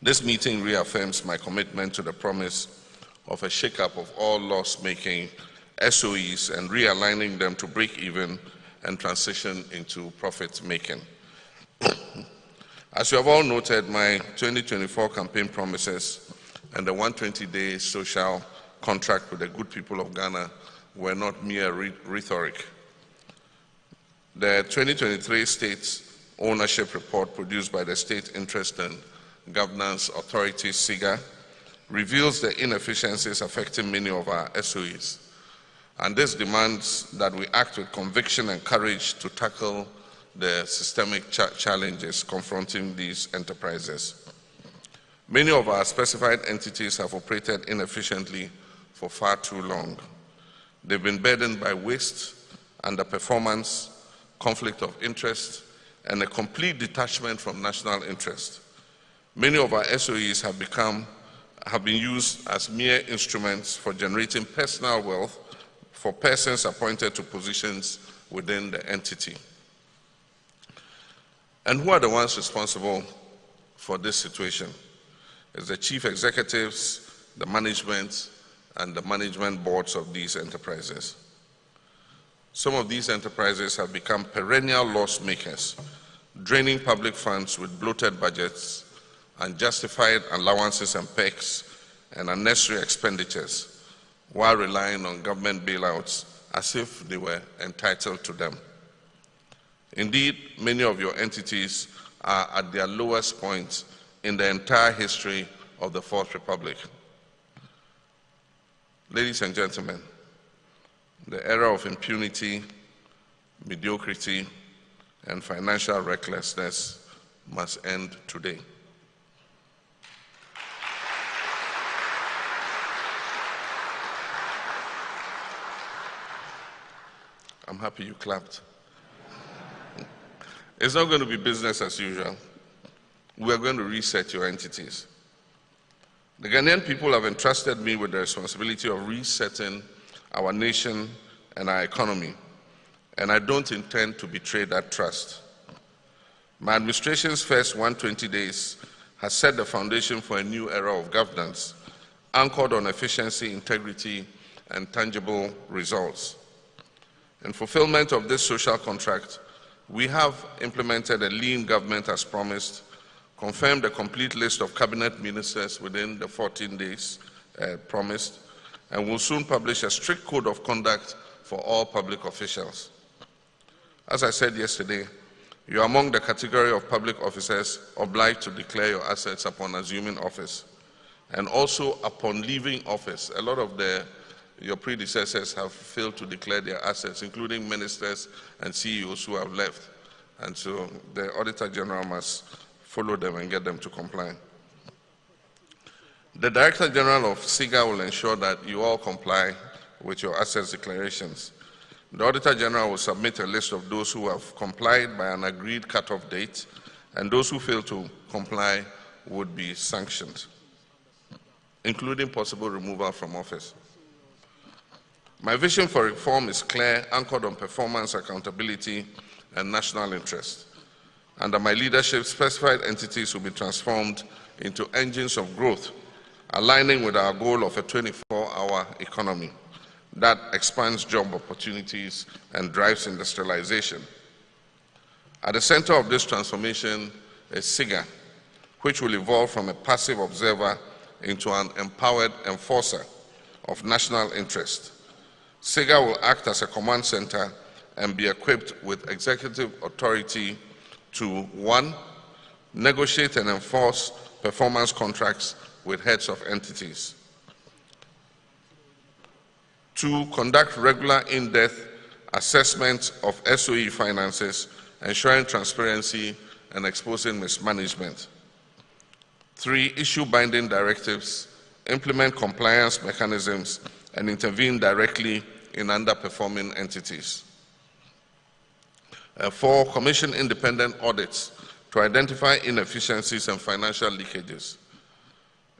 This meeting reaffirms my commitment to the promise of a shake-up of all loss-making SOEs and realigning them to break even and transition into profit-making. As you have all noted, my 2024 campaign promises and the 120-day social contract with the good people of Ghana were not mere rhetoric. The 2023 State Ownership Report produced by the State Interest and Governance Authority, SIGA, reveals the inefficiencies affecting many of our SOEs. And this demands that we act with conviction and courage to tackle the systemic challenges confronting these enterprises. Many of our specified entities have operated inefficiently for far too long. They've been burdened by waste, underperformance, conflict of interest, and a complete detachment from national interest. Many of our SOEs have been used as mere instruments for generating personal wealth for persons appointed to positions within the entity. And who are the ones responsible for this situation? It's the chief executives, the management, and the management boards of these enterprises. Some of these enterprises have become perennial loss makers, draining public funds with bloated budgets, unjustified allowances and perks, and unnecessary expenditures, while relying on government bailouts as if they were entitled to them. Indeed, many of your entities are at their lowest point in the entire history of the Fourth Republic. Ladies and gentlemen, the era of impunity, mediocrity, and financial recklessness must end today. I'm happy you clapped. It's not going to be business as usual. We are going to reset your entities. The Ghanaian people have entrusted me with the responsibility of resetting our nation and our economy, and I don't intend to betray that trust. My administration's first 120 days has set the foundation for a new era of governance, anchored on efficiency, integrity, and tangible results. In fulfillment of this social contract, we have implemented a lean government as promised, confirmed a complete list of cabinet ministers within the 14 days promised, and will soon publish a strict code of conduct for all public officials. As I said yesterday, you are among the category of public officers obliged to declare your assets upon assuming office, and also upon leaving office. A lot of your predecessors have failed to declare their assets, including ministers and CEOs who have left. And so the Auditor General must follow them and get them to comply. The Director General of SIGA will ensure that you all comply with your assets declarations. The Auditor General will submit a list of those who have complied by an agreed cut-off date, and those who fail to comply would be sanctioned, including possible removal from office. My vision for reform is clear, anchored on performance, accountability, and national interest. Under my leadership, specified entities will be transformed into engines of growth, aligning with our goal of a 24-hour economy. that expands job opportunities and drives industrialization. At the center of this transformation is SIGA, which will evolve from a passive observer into an empowered enforcer of national interest. SIGA will act as a command center and be equipped with executive authority to 1. Negotiate and enforce performance contracts with heads of entities. 2. Conduct regular in-depth assessments of SOE finances, ensuring transparency and exposing mismanagement. 3. Issue binding directives, implement compliance mechanisms, and intervene directly in underperforming entities. 4. Commission independent audits to identify inefficiencies and financial leakages.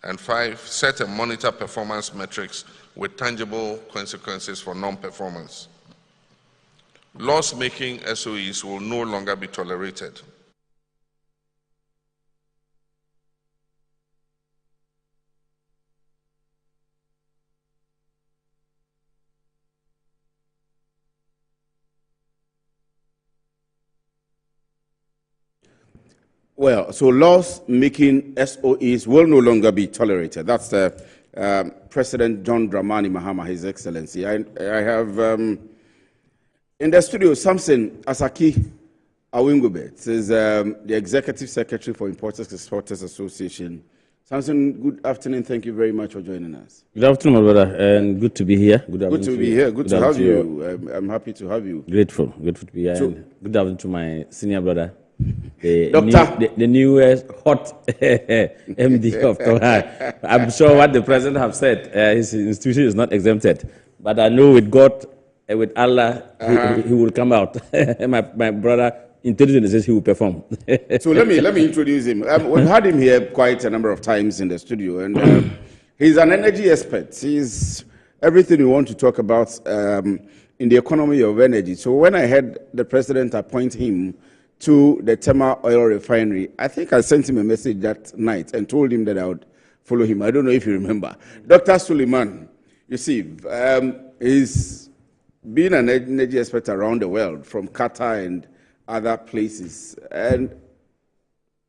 And 5. Set and monitor performance metrics with tangible consequences for non-performance. Loss-making SOEs will no longer be tolerated. Well, so loss-making SOEs will no longer be tolerated. That's President John Dramani Mahama, His Excellency. I have in the studio Samson Asaki Awingubet, is the Executive Secretary for Importers Exporters Association. Samson, good afternoon. Thank you very much for joining us. Good afternoon, my brother, and good to be here. Good to be here. Good to have you. I'm happy to have you. Grateful to be here. And good afternoon to my senior brother, the newest hot MD of Toha. I'm sure what the president have said, his institution is not exempted. But I know with God, with Allah, he will come out. my brother, in 2026, he will perform. So let me introduce him. We've had him here quite a number of times in the studio, and he's an energy expert. He's everything we want to talk about in the economy of energy. So when I heard the president appoint him to the Tema Oil Refinery, I think I sent him a message that night and told him that I would follow him. I don't know if you remember. Dr. Suleiman, you see, he's been an energy expert around the world, from Qatar and other places. And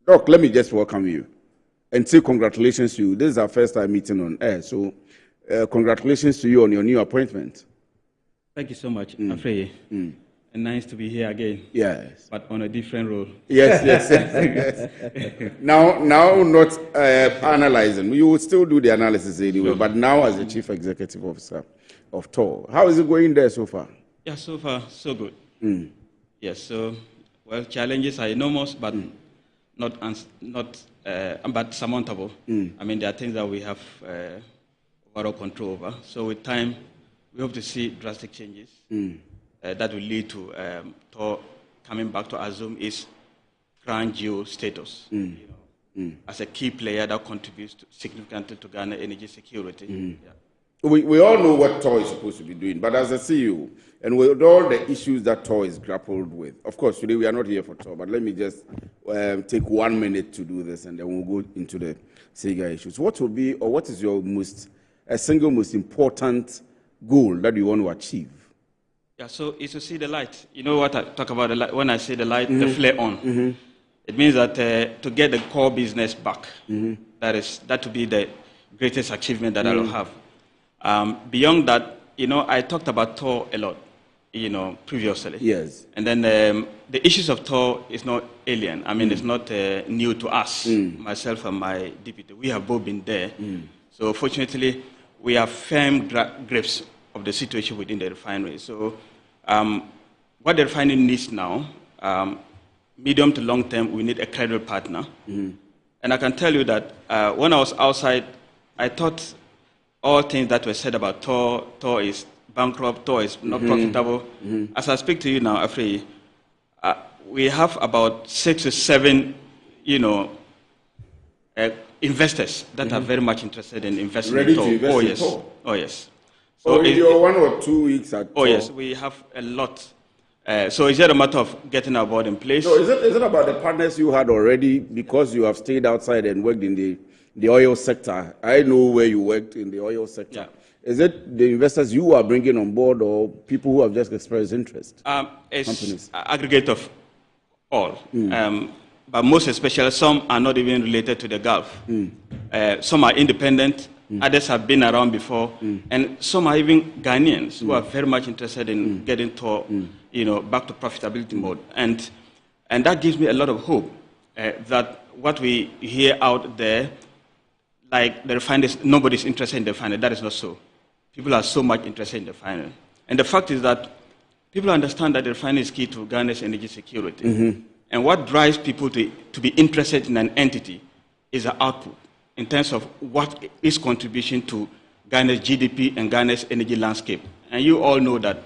Doc, let me just welcome you and say congratulations to you. This is our first time meeting on air, so congratulations to you on your new appointment. Thank you so much, Afreye. And nice to be here again. Yes. But on a different role. Yes. Now not analyzing. You will still do the analysis anyway, sure. But now as the Chief Executive Officer of TOR. How is it going there so far? Yeah, so far, so good. Yes, so, well, challenges are enormous, but but surmountable. I mean, there are things that we have overall control over. So with time, we hope to see drastic changes. That will lead to TOR coming back to assume its crown jewel status, as a key player that contributes significantly to Ghana energy security. We all know what TOR is supposed to be doing, but as a CEO, and with all the issues that TOR is grappled with, of course, today we are not here for TOR, but let me just take 1 minute to do this, and then we'll go into the SIGA issues. What will be, or what is your single most important goal that you want to achieve? Yeah, so it's to see the light. You know what I talk about, the light, when I say the light, the flare on. It means that to get the core business back, that will be the greatest achievement that I will have. Beyond that, I talked about TOR a lot, previously. Yes. And then the issues of TOR is not alien. I mean, it's not new to us, myself and my deputy. We have both been there. So fortunately, we have firm grips of the situation within the refinery. So what the refinery needs now, medium to long term, we need a credible partner. And I can tell you that when I was outside, I thought all things that were said about TOR is bankrupt, TOR is not profitable. As I speak to you now, Afrey, we have about 6 to 7, investors that are very much interested in investing in TOR. In TOR? Oh, yes. So in your 1 or 2 weeks at TOR? Oh, yes, we have a lot. So is it a matter of getting our board in place? No, is it about the partners you had already because you have stayed outside and worked in the oil sector? I know where you worked in the oil sector. Is it the investors you are bringing on board or people who have just expressed interest? It's companies? aggregate of all. But most especially, some are not even related to the Gulf. Some are independent, others have been around before, and some are even Ghanaians who are very much interested in getting to, back to profitability mode. And that gives me a lot of hope that what we hear out there, like the refineries, nobody's interested in the refinery. That is not so. People are so much interested in the refinery. And the fact is that people understand that the refinery is key to Ghana's energy security. And what drives people to be interested in an entity is the output in terms of what is contribution to Ghana's GDP and Ghana's energy landscape. And you all know that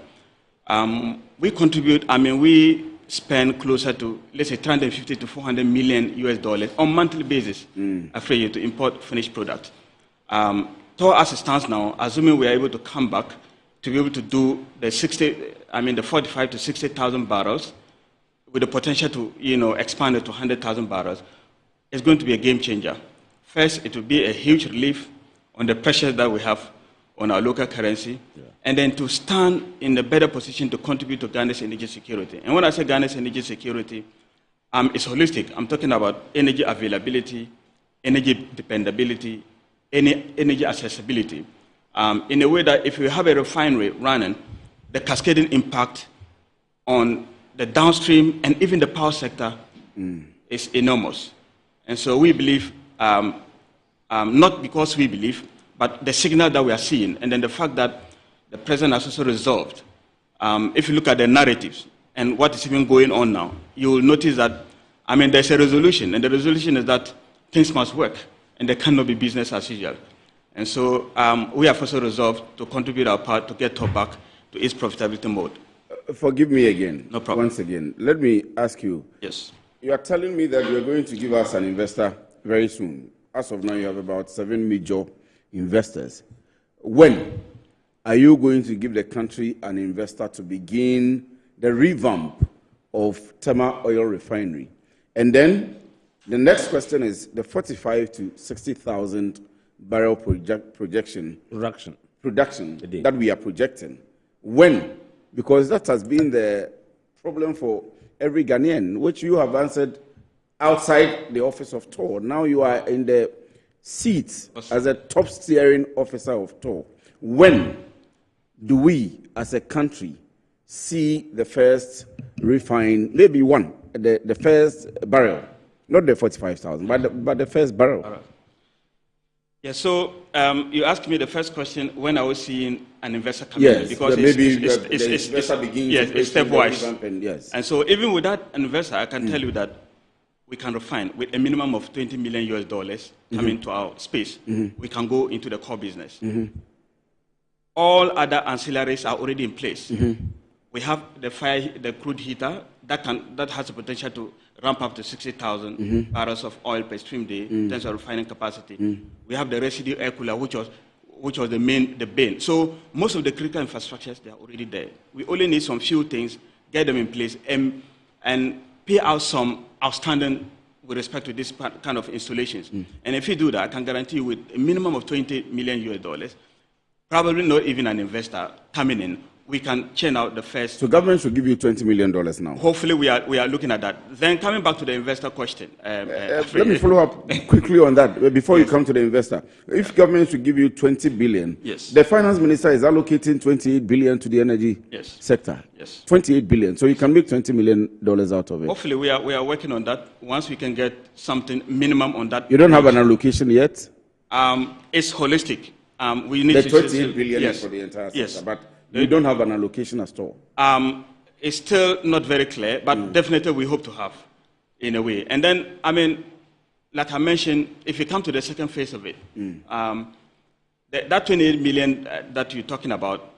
we contribute, we spend closer to, let's say, 350 to 400 million US dollars on a monthly basis to import finished products. As it stands now, assuming we are able to come back to be able to do the 45 to 60,000 barrels, with the potential to expand it to 100,000 barrels, it's going to be a game changer. First, it will be a huge relief on the pressure that we have on our local currency, and then to stand in a better position to contribute to Ghana's energy security. And when I say Ghana's energy security, it's holistic. I'm talking about energy availability, energy dependability, energy accessibility, in a way that if we have a refinery running, the cascading impact on the downstream and even the power sector is enormous. And so we believe, not because we believe, but the signal that we are seeing, and then the fact that the president has also resolved, if you look at the narratives and what is even going on now, you will notice that, there's a resolution, and the resolution is that things must work, and there cannot be business as usual. And so we have also resolved to contribute our part to get TOR back to its profitability mode. Forgive me again. No problem. Once again, let me ask you. Yes. You are telling me that you are going to give us an investor very soon. As of now, you have about 7 major investors. When are you going to give the country an investor to begin the revamp of Tema Oil Refinery? And then the next question is the 45 to 60,000 barrel production that we are projecting. When? Because that has been the problem for every Ghanaian, which you have answered outside the office of TOR. Now you are in the seat as a top steering officer of TOR. When do we, as a country, see the first refine, maybe the first barrel, not the 45,000, but the first barrel? Yeah, so you asked me the first question, when are we seeing an investor coming in? Because it's stepwise. Yes. And so even with that investor, I can tell you that we can refine with a minimum of 20 million US dollars coming to our space. We can go into the core business. All other ancillaries are already in place. We have the crude heater that has the potential to ramp up to 60,000 barrels of oil per stream day in terms of refining capacity. We have the residue air cooler, which was the bane. So most of the critical infrastructures, they are already there. We only need some few things, get them in place, and pay out some outstanding with respect to this kind of installations. And if you do that, I can guarantee you with a minimum of 20 million US dollars, probably not even an investor coming in, we can churn out the first. So government should give you $20 million now. Hopefully we are looking at that. Then coming back to the investor question. Let me follow up quickly on that before you come to the investor. If government should give you 20 billion, the finance minister is allocating 28 billion to the energy sector. 28 billion. So you can make $20 million out of it. Hopefully we are working on that. Once we can get something minimum on that. You don't have an allocation yet? It's holistic. We need the 28 billion is for the entire sector, but you don't have an allocation at all. It's still not very clear, but definitely we hope to have, in a way. And then, like I mentioned, if you come to the second phase of it, that 28 million that you're talking about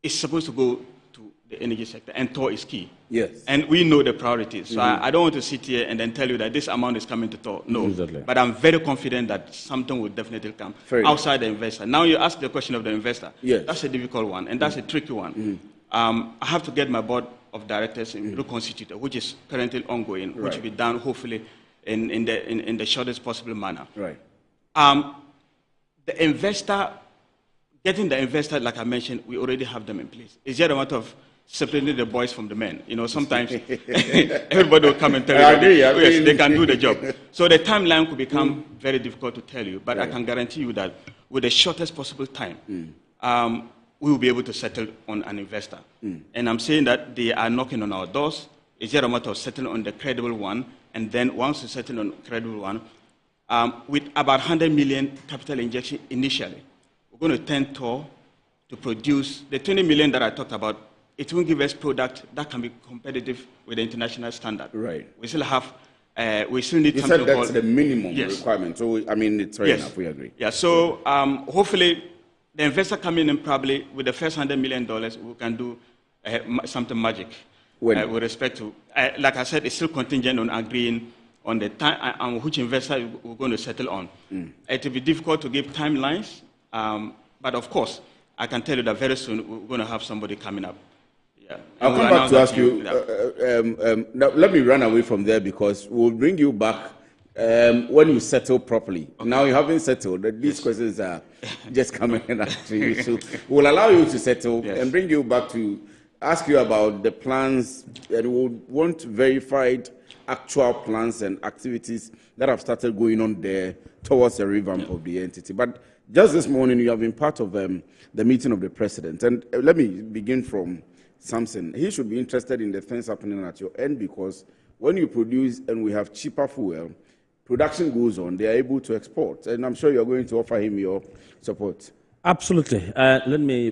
is supposed to go to the energy sector, and TOR is key. Yes. And we know the priorities. So I don't want to sit here and then tell you that this amount is coming to TOR. No. Exactly. But I'm very confident that something will definitely come outside the investor. Now you ask the question of the investor. Yes. That's a difficult one, and that's a tricky one. I have to get my board of directors reconstituted, which is currently ongoing, which will be done hopefully in the shortest possible manner. Right. The investor getting the investor, like I mentioned, we already have them in place. It's just a matter of separating the boys from the men. You know, sometimes everybody will come and tell you that yes, they can do the job. So the timeline could become very difficult to tell you, but I can guarantee you that with the shortest possible time, we will be able to settle on an investor. And I'm saying that they are knocking on our doors. It's just a matter of settling on the credible one, and then once we settle on the credible one, with about 100 million capital injection initially, we're going to turn TOR to produce the 20 million that I talked about. It will give us product that can be competitive with the international standard. Right. We still have, we still need you something said that's the minimum requirement. So, I mean, it's fair enough, we agree. Yeah, so hopefully the investor coming in probably with the first $100 million, we can do something magic with respect to, like I said, it's still contingent on agreeing on the time on which investor we're going to settle on. It will be difficult to give timelines, but of course, I can tell you that very soon we're going to have somebody coming up. I'll come back to ask you. Now, let me run away from there because we'll bring you back when you settle properly. Okay. Now you haven't settled. These questions are just coming to you. So we'll allow you to settle and bring you back to ask you about the plans, and we'll want verified actual plans and activities that have started going on there towards the revamp of the entity. But just this morning, you have been part of the meeting of the president. And let me begin from Samson. He should be interested in the things happening at your end, because when you produce and we have cheaper fuel, production goes on, they are able to export. And I'm sure you're going to offer him your support. Absolutely. Let me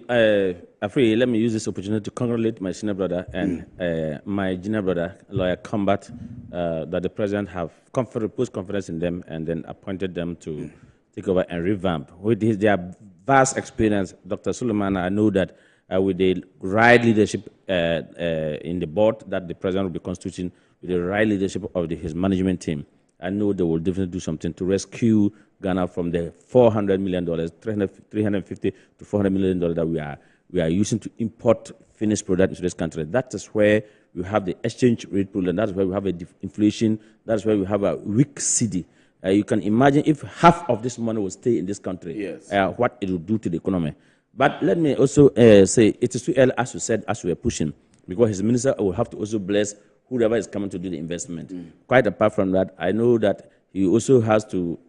use this opportunity to congratulate my senior brother and my junior brother, Lawyer Combat, that the president have put confidence in them and then appointed them to take over and revamp. With their vast experience, Dr. Suleiman, I know that with the right leadership in the board that the president will be constituting, with the right leadership of his management team, I know they will definitely do something to rescue Ghana from the $400 million, $350 to $400 million that we are using to import finished product into this country. That is where we have the exchange rate problem. That's where we have inflation. That's where we have a weak cedi. You can imagine if half of this money will stay in this country, what it will do to the economy. But let me also say it is too early, as you said, as we are pushing, because his minister will have to also bless whoever is coming to do the investment. Quite apart from that, I know that he also has to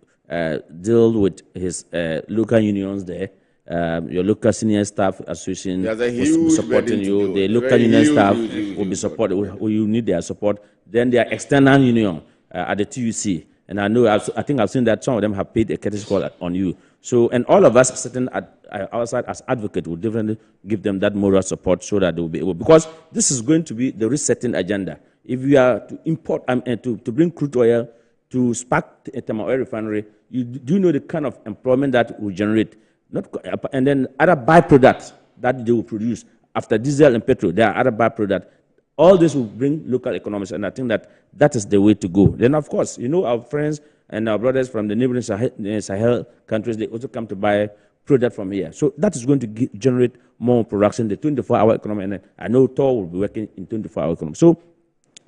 deal with his local unions there. Your local senior staff association will be supporting you. The local union staff will be supported. You need their support. Then their external union at the TUC. And I know, I think I've seen that some of them have paid a courtesy call on you. So, and all of us sitting at our side as advocates will definitely give them that moral support so that they will be able, because this is going to be the resetting agenda. If we are to import, to bring crude oil to spark a thermal oil refinery, you do know the kind of employment that will generate, and then other byproducts that they will produce after diesel and petrol. There are other byproducts. All this will bring local economics, and I think that is the way to go. Then, of course, you know, our friends and our brothers from the neighboring Sahel countries, they also come to buy product from here. So that is going to generate more production, the 24-hour economy, and I know TOR will be working in 24-hour economy. So,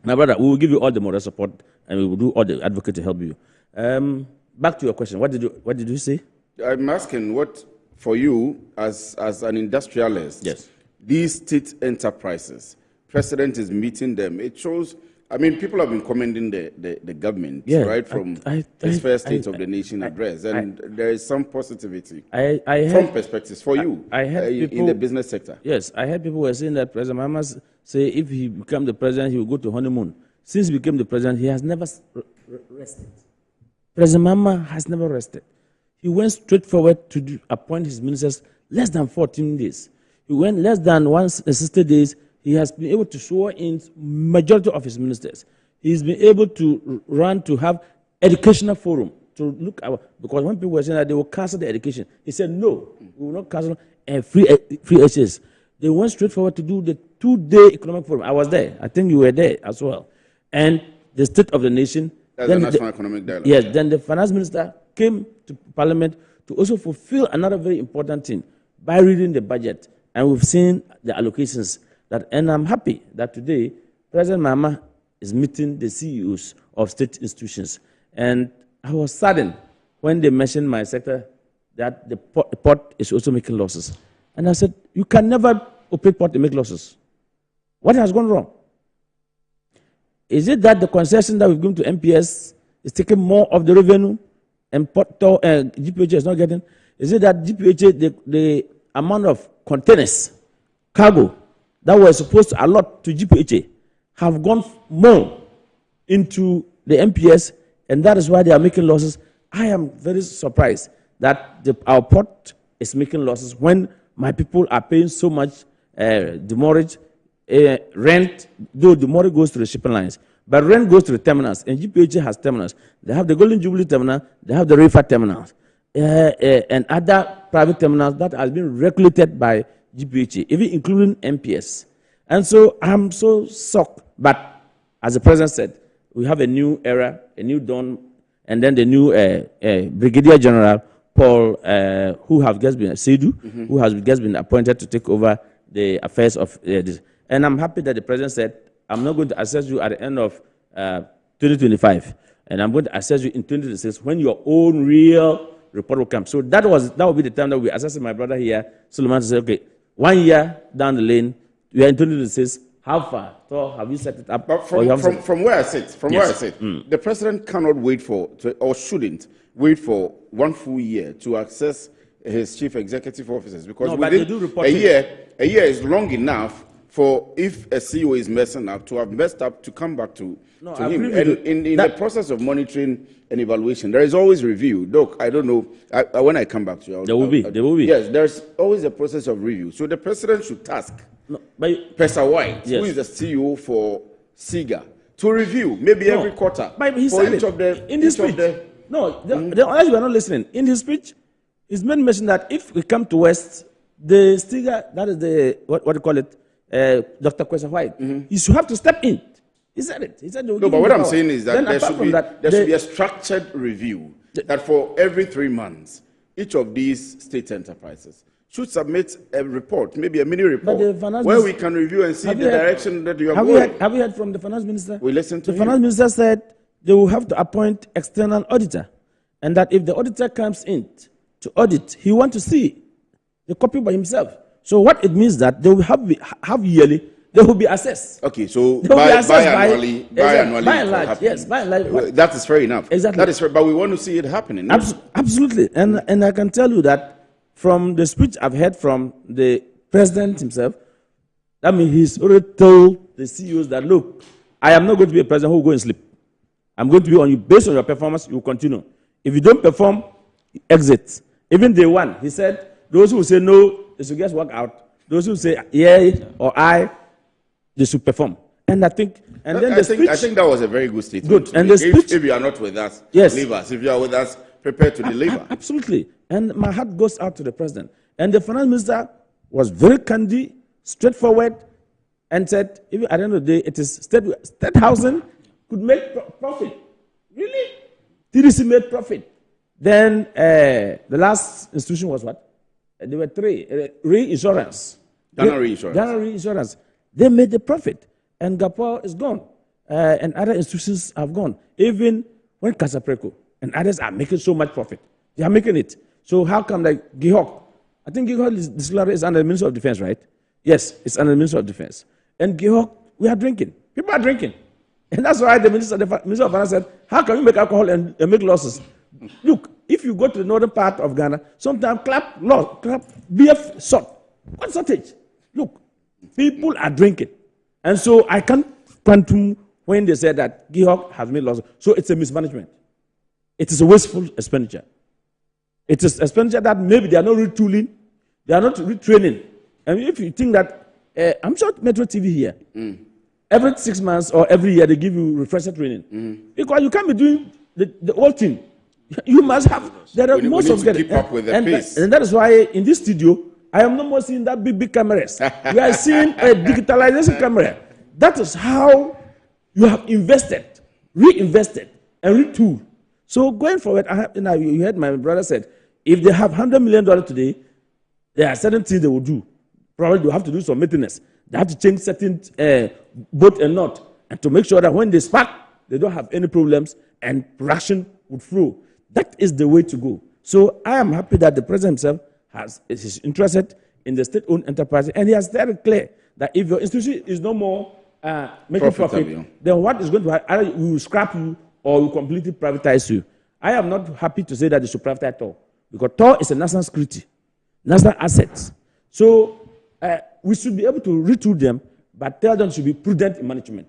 my brother, we will give you all the moral support, and we will do all the advocate to help you. Back to your question. What did you say? I'm asking what, for you, as an industrialist, these state enterprises, President is meeting them. It shows, I mean, people have been commending the government, right, from his first State of the Nation address, and there is some positivity from perspectives for you in the business sector. Yes, I heard people were saying that President Mahama say if he become the president, he will go to honeymoon. Since he became the president, he has never rested. President Mahama has never rested. He went straight forward to appoint his ministers less than 14 days. He went less than 160 days. He has been able to swear in majority of his ministers. He's been able to run to have educational forum to look at, because when people were saying that they will cancel the education, he said no, we will not cancel free HS. They went straight forward to do the 2-day economic forum. I was there. I think you were there as well. And the State of the Nation. That's the National Economic Dialogue. Yes. Then the finance minister came to Parliament to also fulfill another very important thing by reading the budget, and we've seen the allocations. And I'm happy that today President Mahama is meeting the CEOs of state institutions. And I was saddened when they mentioned my sector that the port is also making losses. And I said, you can never operate port and make losses. What has gone wrong? Is it that the concession that we've given to MPS is taking more of the revenue and GPHA is not getting? Is it that GPHA, the amount of containers, cargo, that was supposed to allot to GPHA have gone more into the MPS, and that is why they are making losses? I am very surprised that our port is making losses when my people are paying so much demurrage, rent, though demurrage goes to the shipping lines, but rent goes to the terminals, and GPHA has terminals. They have the Golden Jubilee terminal, they have the Rifa terminals, and other private terminals that has been regulated by GPHA, even including MPS. And so I'm so shocked. But as the president said, we have a new era, a new dawn, and then the new Brigadier General Paul, who have just been Seidu, who has just been appointed to take over the affairs of this. And I'm happy that the president said, I'm not going to assess you at the end of 2025, and I'm going to assess you in 2026 when your own real report will come. So that will be the time that we assessing my brother here, Suleiman, to say, okay, 1 year down the lane, we are in 2026. How far? So have you set it up? But from where I sit, the president cannot wait or shouldn't wait for 1 full year to access his chief executive officers, because within a year is long enough for, if a CEO is messing up, to have messed up, to come back to him. And in the process of monitoring and evaluation, there is always review. Doc, I don't know, when I come back to you, there will be. Yes, there's always a process of review. So the president should task Professor White, who is the CEO for SIGA, to review maybe every quarter for each of the... In his speech, the others were not listening. In his speech, he's made mention that if we come to West, the SIGA, that is the, what do you call it, Dr. Professor White, he should have to step in. He said it. He said, no, but what I'm saying is that there should be a structured review that for every 3 months, each of these state enterprises should submit a report, maybe a mini report, where we can review and see the direction that you are going. Have you heard from the finance minister? We listened to him. The finance minister said they will have to appoint external auditor, and that if the auditor comes in to audit, he wants to see the copy by himself. So what it means that they will have yearly, they will be assessed. Okay, so biannually, by and large, yes, by and large. That is fair enough. Exactly. That is fair, but we want to see it happening. Absolutely, and I can tell you that from the speech I've heard from the president himself, that means he's already told the CEOs that, look, I am not going to be a president who will go and sleep. I'm going to be on you, based on your performance, you will continue. If you don't perform, exit. Even day one, he said, those who say no, they should just walk out. Those who say yeah or I, they should perform. And I think, and then I think that was a very good statement. Good. And the speech, if you are not with us, yes, leave us. If you are with us, prepare to deliver. Absolutely. And my heart goes out to the president. And the finance minister was very candid, straightforward, and said, even at the end of the day, it is state housing could make profit. Really? TDC made profit. Then the last institution was what? There were 3. Reinsurance. Ghana Reinsurance. Ghana Reinsurance. They made the profit. And Gapor is gone. And other institutions have gone. Even when Casapreco and others are making so much profit. They are making it. So how come like Gihok? I think Gihok is under the Ministry of Defense, right? Yes, it's under the Ministry of Defense. And Gihok, we are drinking. People are drinking. And that's why the Minister of Finance said, how can you make alcohol and make losses? Look, if you go to the northern part of Ghana, sometimes clap BF salt. What shortage? Look, people are drinking. And so I can't quantum when they said that Gihok has made losses. So it's a mismanagement. It is a wasteful expenditure. It is expenditure that maybe they are not retooling, they are not retraining. And if you think that, I'm sure Metro TV here, every 6 months or every year they give you refresher training. Because you can't be doing the whole thing. You must have, there are most of them. Keep up with the pace. And that is why in this studio, I am no more seeing that big cameras. We are seeing a digitalization camera. That is how you have invested, reinvested, and retooled. So going forward, you heard my brother said, if they have $100 million today, there are certain things they will do. Probably they have to do some maintenance. They have to change certain boat and knot, and to make sure that when they spark, they don't have any problems and production would flow. That is the way to go. So I am happy that the president himself is interested in the state-owned enterprise, and he has very clear that if your institution is no more making profit, then what is going to happen? Either we will scrap you or we will completely privatize you. I am not happy to say that they should privatize TOR, because TOR is a national security, national assets. So we should be able to retool them, but tell them to be prudent in management,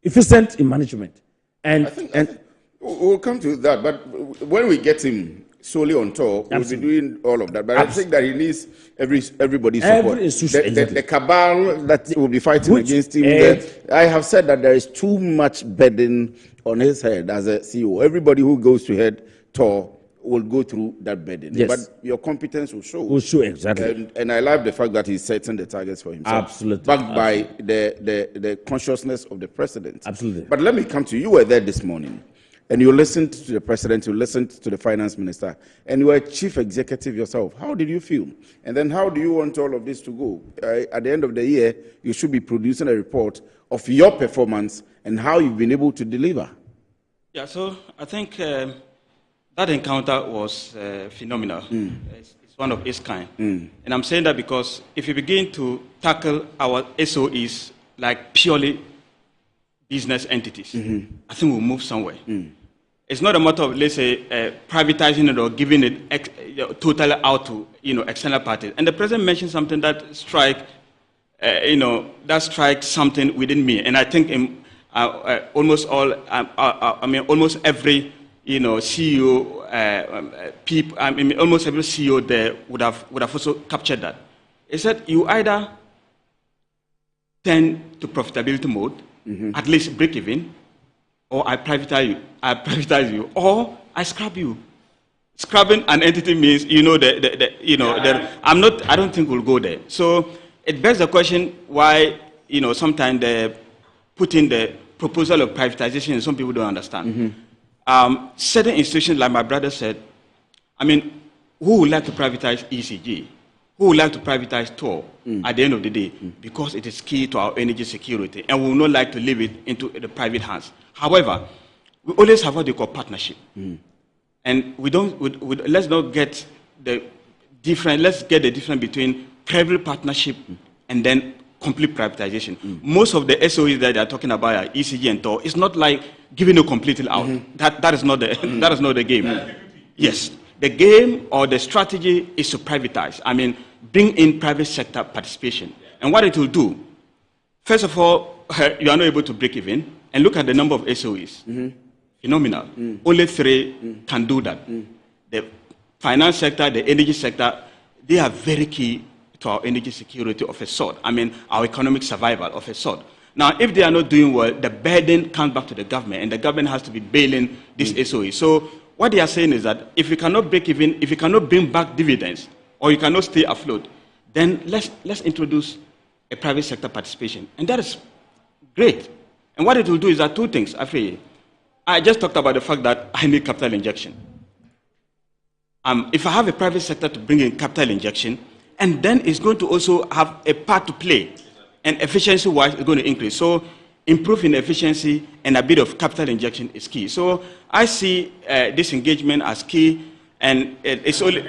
efficient in management. And I think we'll come to that, but when we get him solely on TOR, we'll be doing all of that. But I think that he needs everybody's support. The cabal that will be fighting against him. I have said that there is too much burden on his head as a CEO. Everybody who goes to head TOR will go through that burden. Yes. But your competence will show. Will show, exactly. And I like the fact that he's setting the targets for himself. Absolutely. Backed by the consciousness of the president. Absolutely. But let me come to you. You were there this morning, and you listened to the president, you listened to the finance minister, and you were a chief executive yourself. How did you feel? And then how do you want all of this to go? At the end of the year, you should be producing a report of your performance and how you've been able to deliver. Yeah, so I think that encounter was phenomenal. It's one of its kind. And I'm saying that because if you begin to tackle our SOEs like purely business entities, I think we'll move somewhere. It's not a matter of, let's say, privatizing it or giving it totally out to external parties. And the president mentioned something that strikes something within me. And I think in almost all, almost every CEO, people, almost every CEO there would have also captured that. He said you either turn to profitability mode, at least break even, or I privatize you, or I scrap you. Scrapping an entity means, I don't think we'll go there. So it begs the question why, sometimes they put in the proposal of privatization and some people don't understand. Certain institutions, like my brother said, who would like to privatize ECG? Who would like to privatize TOR at the end of the day? Because it is key to our energy security, and we would not like to leave it into the private hands. However, we always have what they call partnership. And let's not get the difference, let's get the difference between private partnership and then complete privatization. Most of the SOEs that they are talking about are ECG and TOR. It's not like giving it completely out. That is not the game. Yes, the game or the strategy is to privatize. Bring in private sector participation. And what it will do, first of all, you are not able to break even. And look at the number of SOEs. Phenomenal. Only 3 can do that. The finance sector, the energy sector, they are very key to our energy security of a sort. Our economic survival of a sort. Now, if they are not doing well, the burden comes back to the government, and the government has to be bailing this SOE. So what they are saying is that if you cannot break even, if you cannot bring back dividends, or you cannot stay afloat, then let's introduce a private sector participation. And that is great. And what it will do is that 2 things, I just talked about the fact that I need capital injection. If I have a private sector to bring in capital injection, and then it's going to also have a part to play, and efficiency-wise, it's going to increase. So improving efficiency and a bit of capital injection is key. So I see this engagement as key, and it's only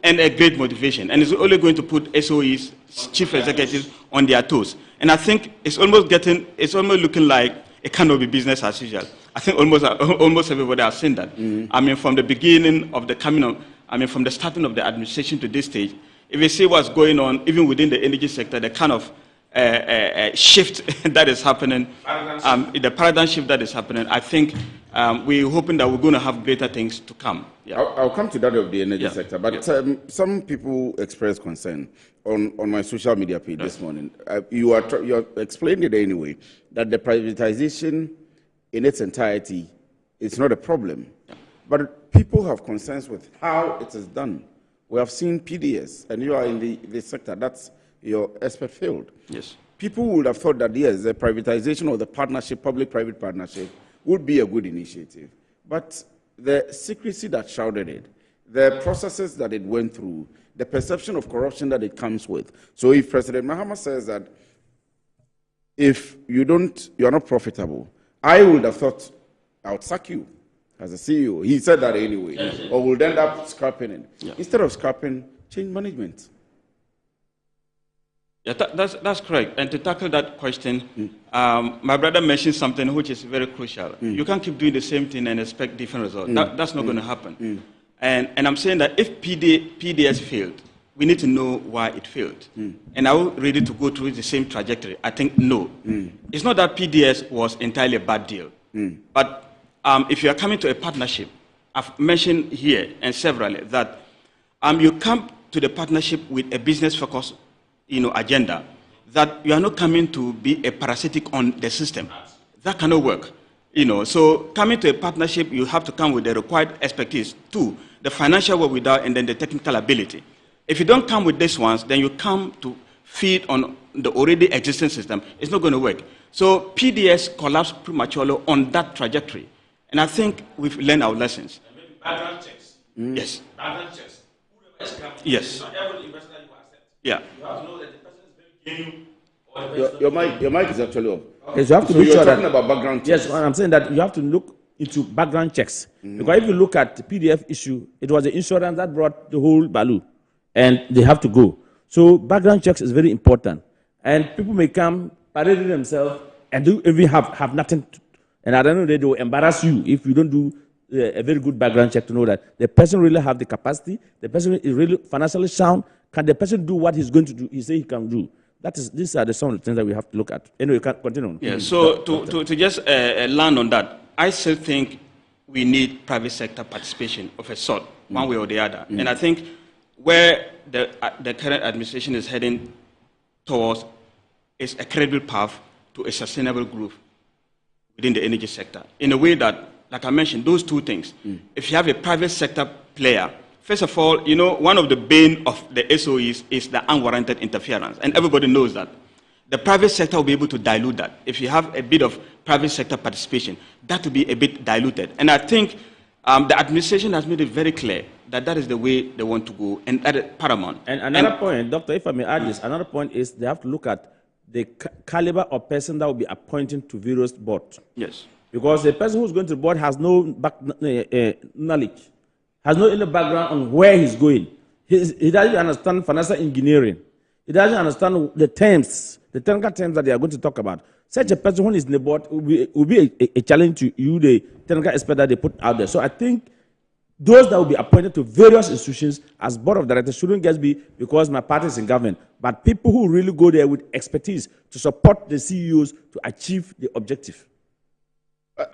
and a great motivation, and it's only going to put SOEs, chief executives, on their toes. And I think it's almost looking like it cannot be business as usual. I think almost everybody has seen that. From the beginning of the from the starting of the administration to this stage, if you see what's going on, even within the energy sector, the kind of shift that is happening, the paradigm shift that is happening, I think we're hoping that we're going to have greater things to come. Yeah. I'll come to that of the energy sector, but some people express concern on my social media page this morning. You are explaining it anyway, that the privatization in its entirety is not a problem. But people have concerns with how it is done. We have seen PDS, and you are in the sector. That's your expert field. Yes. People would have thought that, yes, the privatization or the partnership, public-private partnership, would be a good initiative. But the secrecy that shrouded it, the processes that it went through, the perception of corruption that it comes with. So if President Mahama says that if you are not profitable, I would have thought I would sack you. as a CEO. He said that anyway. Or we'll end up scrapping it. Yeah. Instead of scrapping, change management. Yeah, that's correct. And to tackle that question, my brother mentioned something which is very crucial. You can't keep doing the same thing and expect different results. That's not going to happen. And I'm saying that if PDS failed, we need to know why it failed. And are we ready to go through the same trajectory? I think no. It's not that PDS was entirely a bad deal. But if you are coming to a partnership, I've mentioned here and severally that you come to the partnership with a business focus agenda, that you are not coming to be a parasitic on the system. That cannot work. So coming to a partnership, you have to come with the required expertise, too, the financial work without, and then the technical ability. If you don't come with these ones, then you come to feed on the already existing system. It's not going to work. So PDS collapsed prematurely on that trajectory. And I think we've learned our lessons. Background checks. Yes. Background checks. Yes. Not every investor you accept. Yeah. You have to know that the person is very genuine. Your mic is actually off. Yes, you have to so be you're sure talking that, about background checks. Yes, I'm saying that you have to look into background checks. Because if you look at the PDF issue, it was the insurance that brought the whole value, and they have to go. So background checks is very important. And people may come, parading themselves, and do even have nothing to, and I don't know, they will embarrass you if you don't do a very good background check to know that the person really have the capacity, the person is really financially sound, can the person do what he's going to do, he say he can do. These are some of the things that we have to look at. Anyway, you can continue. Yeah, so to just land on that, I still think we need private sector participation of a sort, one way or the other. And I think where the current administration is heading towards is a credible path to a sustainable growth within the energy sector. In a way that, like I mentioned, those two things. If you have a private sector player, first of all, one of the bane of the SOEs is the unwarranted interference, and everybody knows that. The private sector will be able to dilute that. If you have a bit of private sector participation, that will be a bit diluted. And I think the administration has made it very clear that that is the way they want to go, and that is paramount. And another point, Doctor, if I may add this, another point is they have to look at the caliber of person that will be appointed to various boards. Yes. Because the person who's going to the board has no knowledge, has no any background on where he's going. He doesn't understand financial engineering. He doesn't understand the terms, the technical terms that they are going to talk about. Such a person who is in the board will be a challenge to you, the technical expert that they put out there. So I think those that will be appointed to various institutions as board of directors shouldn't just be because my party is in government, but people who really go there with expertise to support the CEOs to achieve the objective.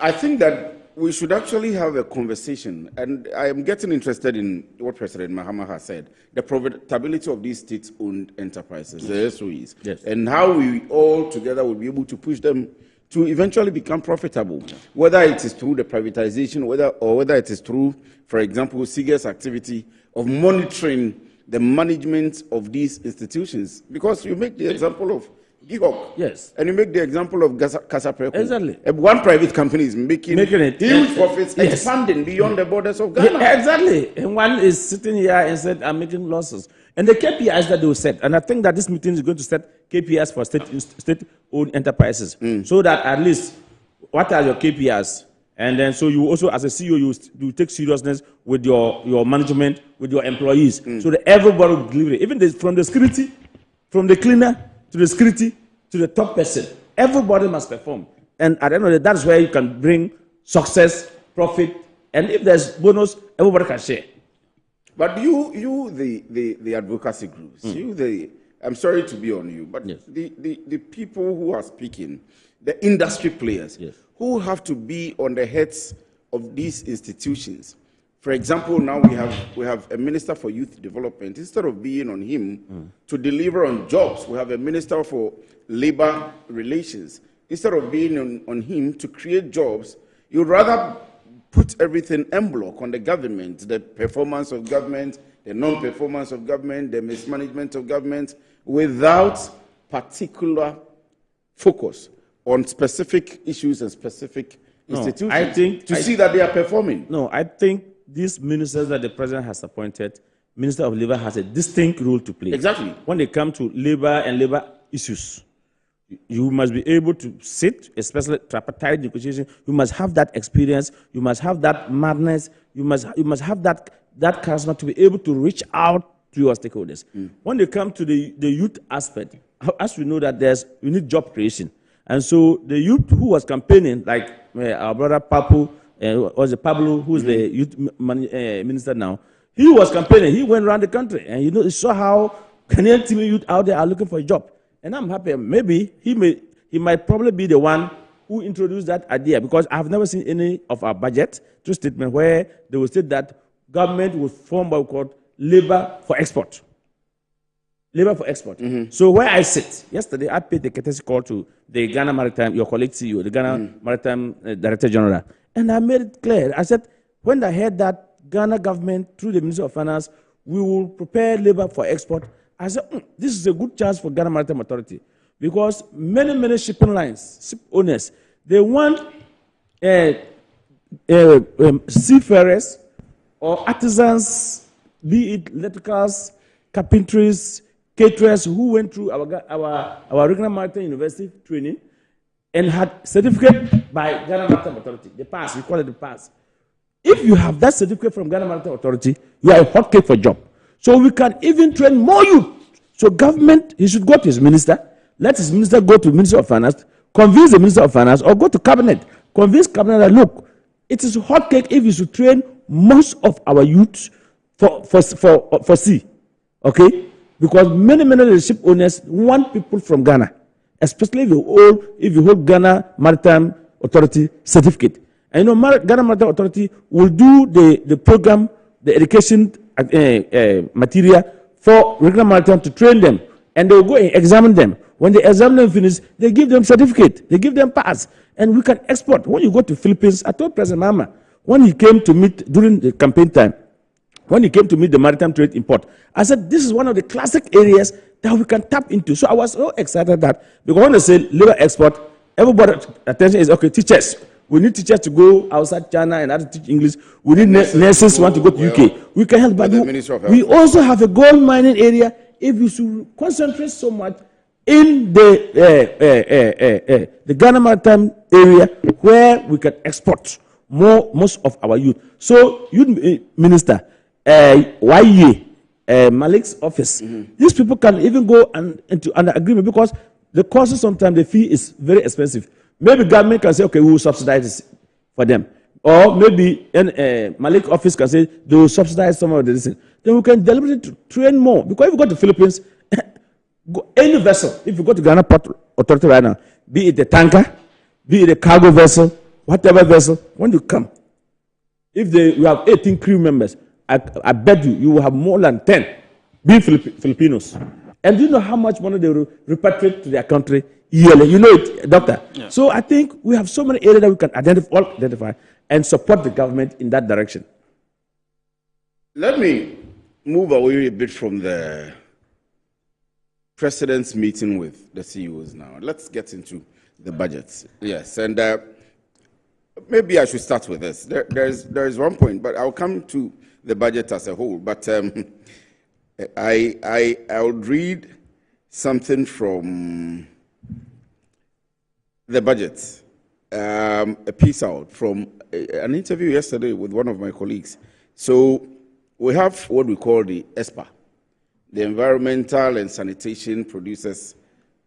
I think that we should actually have a conversation, and I am getting interested in what President Mahama has said, the profitability of these state-owned enterprises, the SOEs, and how we all together will be able to push them to eventually become profitable, whether it is through the privatization, whether it is through, for example, SIGE's activity of monitoring the management of these institutions. Because you make the example of Gihok. Yes. And you make the example of Casapreco. Exactly. One private company is making it huge profits, expanding beyond the borders of Ghana. Yeah, exactly. And one is sitting here and said, I'm making losses. And the KPIs that they will set, and I think that this meeting is going to set KPIs for state-owned enterprises, so that at least, what are your KPIs? And then so you also, as a CEO, you take seriousness with your management, with your employees, so that everybody will deliver it. Even from the security, from the cleaner, to the security, to the top person. Everybody must perform. And at the end of the day, that's where you can bring success, profit, and if there's bonus, everybody can share. But you the advocacy groups, I'm sorry to be on you, but the people who are speaking, the industry players, who have to be on the heads of these institutions. For example, now we have a minister for youth development. Instead of being on him to deliver on jobs, we have a minister for labor relations. Instead of being on him to create jobs, you'd rather put everything en bloc on the government, the performance of government, the non-performance of government, the mismanagement of government, without particular focus on specific issues and specific institutions. I think to see that they are performing. No, I think these ministers that the president has appointed, Minister of Labor has a distinct role to play. Exactly. When they come to labor and labor issues, You must be able to sit, especially tripartite negotiation. You must have that experience. You must have that madness. You must have that charisma to be able to reach out to your stakeholders. When they come to the youth aspect, as we know that we need job creation. And so the youth who was campaigning, like our brother Pablo, who's the youth minister now, he was campaigning. He went around the country, and he saw how Ghanaian team youth out there are looking for a job. And I'm happy. Maybe he might probably be the one who introduced that idea, because I've never seen any of our budget through statement where they will state that government will form what we call labor for export. Labor for export. So where I sit, yesterday I paid the courtesy call to the Ghana Maritime, your colleague CEO, the Ghana Maritime Director General, and I made it clear. I said, when I heard that Ghana government, through the Ministry of Finance, we will prepare labor for export, I said, this is a good chance for Ghana Maritime Authority, because many shipping lines, ship owners, they want seafarers or artisans, be it electricals, carpentries, caterers, who went through our regional maritime university training and had certificate by Ghana Maritime Authority. The pass, we call it the pass. If you have that certificate from Ghana Maritime Authority, you are a hotcake for job. So we can even train more youth. So government, he should go to his minister, let his minister go to Minister of Finance, convince the Minister of Finance, or go to Cabinet, convince Cabinet that, look, it is hotcake if you should train most of our youth for sea. Okay? Because many of the ship owners want people from Ghana, especially if you hold Ghana Maritime Authority certificate. And Ghana Maritime Authority will do the program, the education material for regional maritime to train them, and they will go and examine them. When they examine them finish, they give them certificate, they give them pass, and we can export. When you go to Philippines, I told President Mama, when he came to meet during the campaign time, when he came to meet the maritime trade import, I said, this is one of the classic areas that we can tap into. So I was so excited that, because when they say labor export, everybody's attention is, okay, teachers. We need teachers to go outside China and have to teach English. We need nurses who want to go to UK. We can help, but we also have a gold mining area. If we should concentrate so much in the Ghana Maritime area, where we can export most of our youth. So, youth minister, Malik's office, these people can even go into an agreement, because the cost sometimes, the fee is very expensive. Maybe government can say, okay, we will subsidize this for them. Or maybe Malik office can say they will subsidize some of the things. Then we can deliberately train more. Because if you go to the Philippines, any vessel, if you go to Ghana Port Authority right now, be it a tanker, be it a cargo vessel, whatever vessel, when you come, if you have 18 crew members, I bet you will have more than 10 being Filipinos. And do you know how much money they will repatriate to their country yearly? You know it, Doctor. Yeah. So I think we have so many areas that we can identify and support the government in that direction. Let me move away a bit from the president's meeting with the CEOs now. Let's get into the budgets. Yes, and maybe I should start with this. There is one point, but I'll come to the budget as a whole. But I would read something from the budget, a piece out from an interview yesterday with one of my colleagues. So we have what we call the ESPA, the Environmental and Sanitation Producers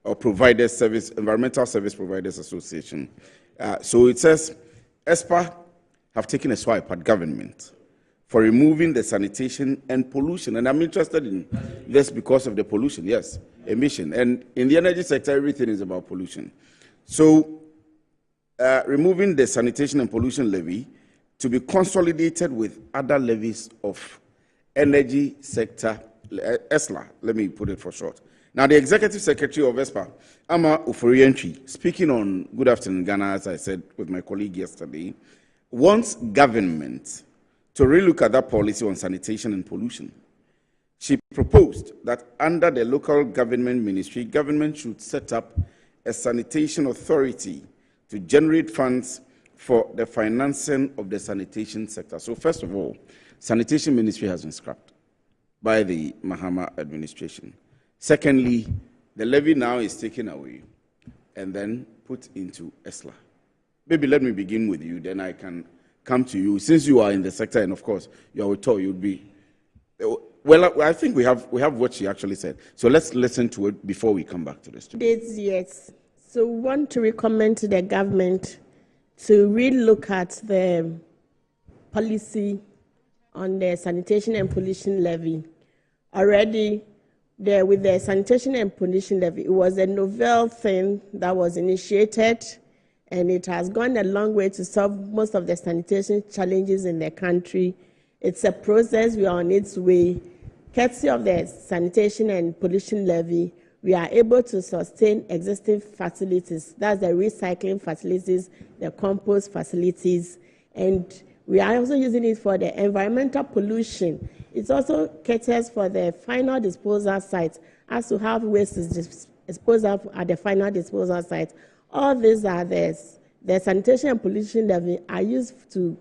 or Providers Service, Environmental Service Providers Association. So it says ESPA have taken a swipe at government for removing the sanitation and pollution. And I'm interested in this because of the pollution, yes, emission. And in the energy sector, everything is about pollution. So removing the sanitation and pollution levy to be consolidated with other levies of energy sector, ESLA, let me put it for short. Now, the Executive Secretary of ESPA, Ama Uforientri, speaking on Good Afternoon Ghana, as I said with my colleague yesterday, wants government to relook at that policy on sanitation and pollution. She proposed that under the local government ministry, government should set up a sanitation authority to generate funds for the financing of the sanitation sector. So first of all, sanitation ministry has been scrapped by the Mahama administration. Secondly, the levy now is taken away. and then put into ESLA? Maybe let me begin with you, then I can come to you. Since you are in the sector, and of course, you are with TOR, you'd be... Well, I think we have what she actually said. So let's listen to it before we come back to this. Yes. So we want to recommend to the government to relook at the policy on the sanitation and pollution levy. Already, with the sanitation and pollution levy, it was a novel thing that was initiated, and it has gone a long way to solve most of the sanitation challenges in the country. It's a process, we are on its way. Courtesy of the sanitation and pollution levy, we are able to sustain existing facilities. That's the recycling facilities, the compost facilities, and we are also using it for the environmental pollution. It also caters for the final disposal sites, as to have waste is disposed of at the final disposal site. All these are the sanitation and pollution levy are used to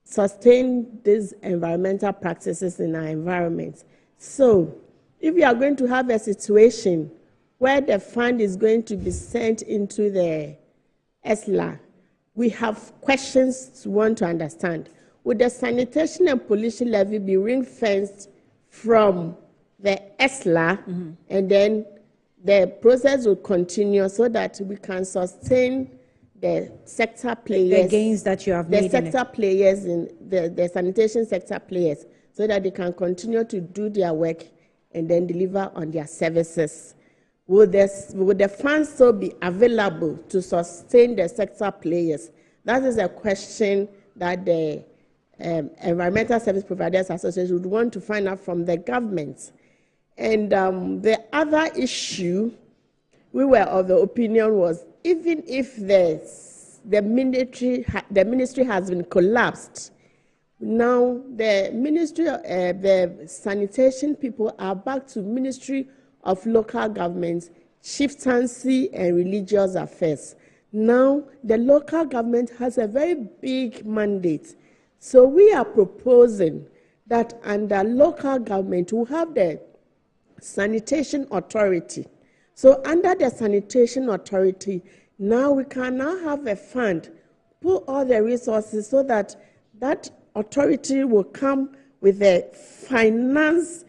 sustain these environmental practices in our environment. So, if we are going to have a situation where the fund is going to be sent into the ESLA, we have questions to want to understand. Would the sanitation and pollution levy be ring-fenced from the ESLA, and then the process will continue so that we can sustain the sector players, the gains that you have made, the sector players in the sanitation sector players, so that they can continue to do their work and then deliver on their services. Would the funds still be available to sustain the sector players? That is a question that the Environmental Service Providers Association would want to find out from the government. And the other issue, we were of the opinion was, even if the ministry has been collapsed, now the ministry, the sanitation people are back to Ministry of Local Government, Chieftaincy and Religious Affairs. Now the local government has a very big mandate. So we are proposing that under local government we have the sanitation authority. So under the sanitation authority, now we can now have a fund, put all the resources so that that authority will come with the financing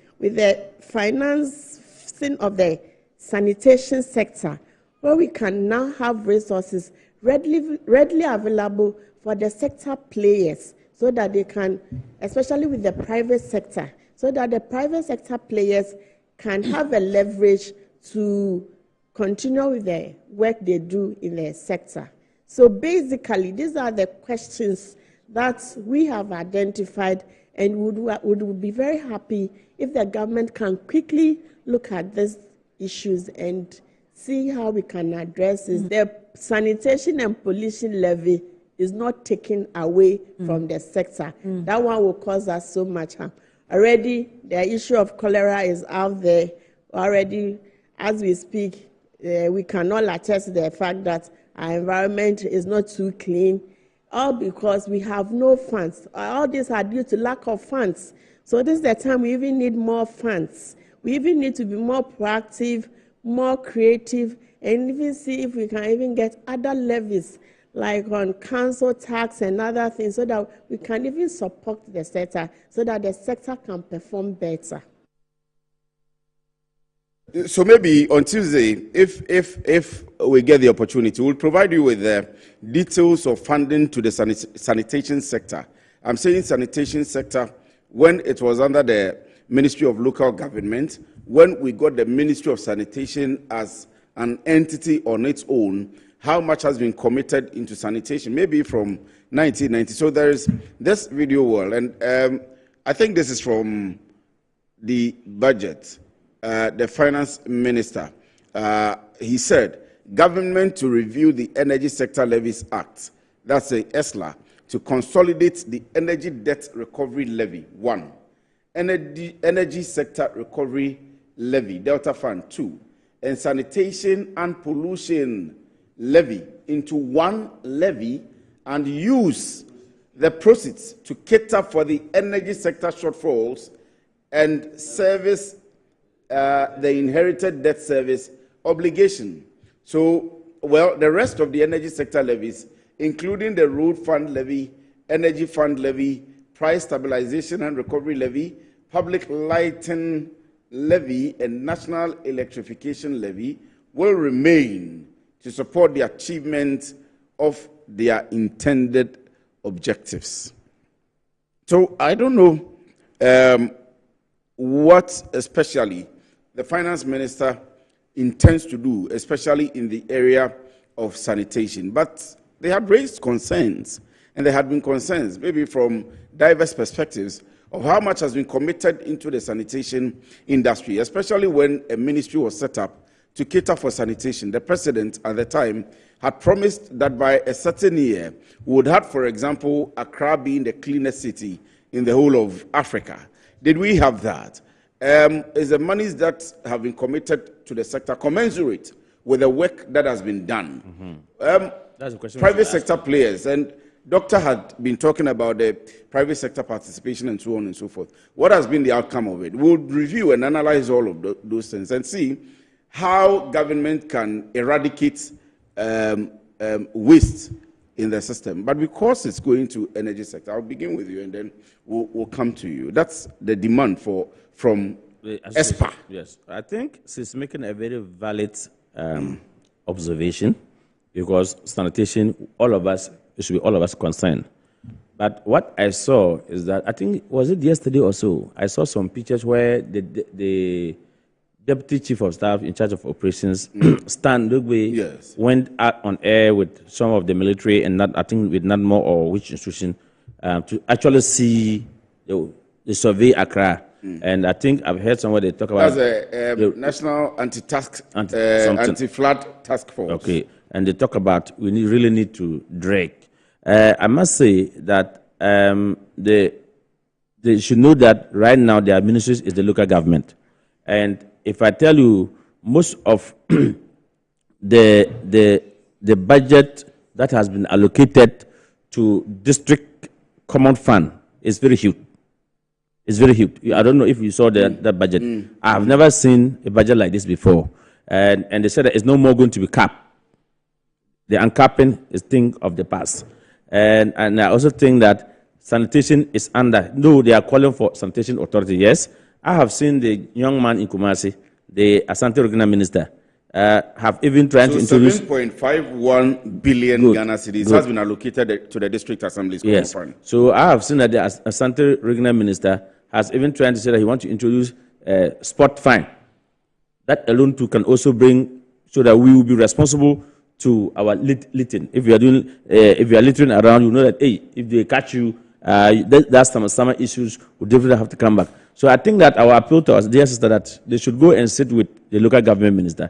of the sanitation sector, where we can now have resources readily available for the sector players, so that they can, especially with the private sector, so that the private sector players can have a leverage to continue with the work they do in the sector. So basically, these are the questions that we have identified, and would be very happy if the government can quickly look at these issues and see how we can address this. The sanitation and pollution levy is not taken away from the sector. That one will cause us so much harm. Already, the issue of cholera is out there. Already, as we speak, we cannot attest the fact that our environment is not too clean, all because we have no funds. All these are due to lack of funds. So this is the time we even need more funds. We even need to be more proactive, more creative, and even see if we can even get other levies, like on council tax and other things, so that we can even support the sector, so that the sector can perform better. So maybe on Tuesday, if we get the opportunity, we'll provide you with the details of funding to the sanitation sector. I'm saying sanitation sector when it was under the Ministry of Local Government, when we got the Ministry of Sanitation as an entity on its own, how much has been committed into sanitation, maybe from 1990. So there is this video wall, and I think this is from the budget. The finance minister, he said, government to review the Energy Sector Levies Act, that's the ESLA, to consolidate the Energy Debt Recovery Levy, 1. Energy Sector Recovery Levy, Delta Fund, 2. And Sanitation and Pollution Levy into one levy, and use the proceeds to cater for the energy sector shortfalls and service the inherited debt service obligation. So well, the rest of the energy sector levies, including the road fund levy, energy fund levy, price stabilization and recovery levy, public lighting levy, and national electrification levy, will remain to support the achievement of their intended objectives. So I don't know what especially the finance minister intends to do, especially in the area of sanitation. But they had raised concerns, and there had been concerns, maybe from diverse perspectives, of how much has been committed into the sanitation industry, especially when a ministry was set up to cater for sanitation. The president at the time had promised that by a certain year, we would have, for example, Accra being the cleanest city in the whole of Africa. Did we have that? Is the monies that have been committed to the sector commensurate with the work that has been done? That's a question. Private sector players, and Doctor had been talking about the private sector participation and so on and so forth. What has been the outcome of it? We'll review and analyze all of those things and see how government can eradicate waste in the system. But because it's going to energy sector, I'll begin with you and then we'll come to you. That's the demand from ESPA. Yes, I think she's making a very valid observation, because sanitation, it should be all of us concerned. But what I saw is that, I think, was it yesterday or so, I saw some pictures where the Deputy Chief of Staff in charge of operations, Stan Lugbe, went out on air with some of the military, and I think with NADMO or which institution, to actually see the survey Accra. And I think I've heard somewhere they talk about... That's a National Anti-Flood Task Force. Okay, and they talk about we really need to drag. I must say that they should know that right now their ministries is the local government. And if I tell you, most of the budget that has been allocated to district common fund is very huge. It's very huge. I don't know if you saw that budget. I have never seen a budget like this before. And they said that it's no more going to be capped. The uncapping is thing of the past. And I also think that sanitation is under, no, they are calling for sanitation authority, yes. I have seen the young man in Kumasi, the Asante Regional Minister, have even tried to introduce... 7.51 billion Ghana cedis has been allocated to the district assemblies. Yes. So I have seen that the Asante Regional Minister has even tried to say that he wants to introduce spot fine. That alone too can also bring, so that we will be responsible to our littering. If you are doing, if you are littering around, you know that, hey, if they catch you, that's some issues will definitely have to come back. So I think that our appeal to us, dear sister, that they should go and sit with the local government minister.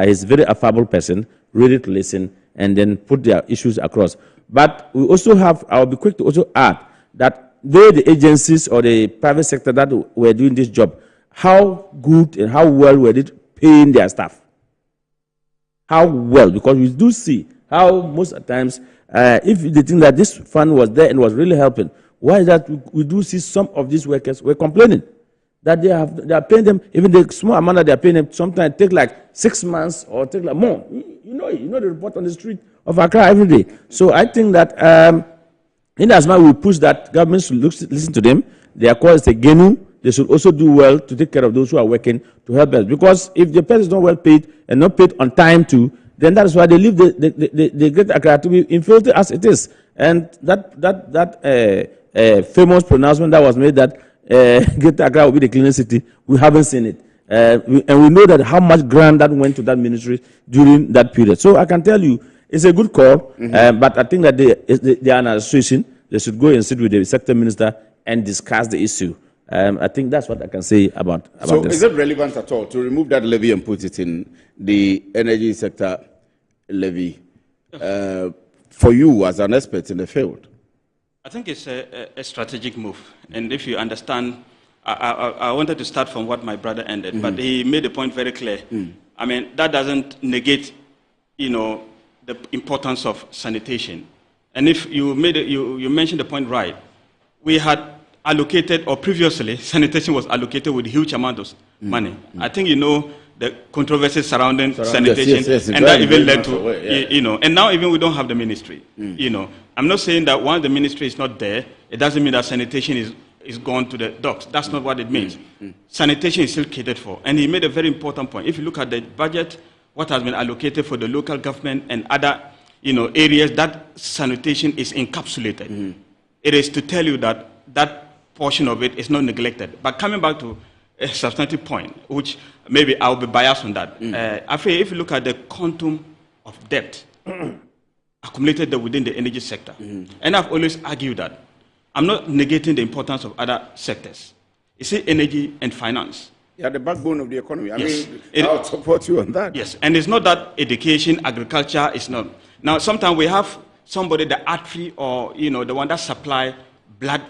He's a very affable person, ready to listen, and then put their issues across. But we also have, I'll be quick to also add that though the agencies or the private sector that were doing this job, how good and how well were they paying their staff? How well? Because we do see how most of the times, if they think that this fund was there and was really helping, why is that we do see some of these workers were complaining that they are paying them, even the small amount that they are paying them, sometimes take like 6 months or take like more. You know the report on the street of Accra every day. So I think that in as much we push that government should listen to them. Their call is a GENU. They should also do well to take care of those who are working to help us. Because if the person is not well paid and not paid on time too, then that is why they leave the Great Accra to be infiltrated as it is. And that famous pronouncement that was made that Great Accra will be the cleanest city, we haven't seen it. And we know that how much grant that went to that ministry during that period. So I can tell you, it's a good call, but I think that they are an association. They should go and sit with the sector minister and discuss the issue. I think that's what I can say about so this. Is it relevant at all to remove that levy and put it in the energy sector levy for you as an expert in the field? I think it's a strategic move. And if you understand, I wanted to start from what my brother ended, but he made the point very clear. I mean, that doesn't negate, the importance of sanitation. And if you mentioned the point right, we had allocated, or previously, sanitation was allocated with huge amount of money. I think the controversies surrounding sanitation, and that even led to, and now even we don't have the ministry. I'm not saying that once the ministry is not there, it doesn't mean that sanitation is gone to the dogs. That's not what it means. Sanitation is still catered for. And he made a very important point. If you look at the budget, what has been allocated for the local government and other areas, that sanitation is encapsulated. It is to tell you that that portion of it is not neglected. But coming back to a substantive point, which maybe I'll be biased on that. I feel if you look at the quantum of debt accumulated within the energy sector, and I've always argued that I'm not negating the importance of other sectors. You see, energy and finance. Yeah, the backbone of the economy. I mean, I'll support you on that. Yes, and it's not that education, agriculture is not. Now, sometimes we have somebody, the artery or, the one that supply blood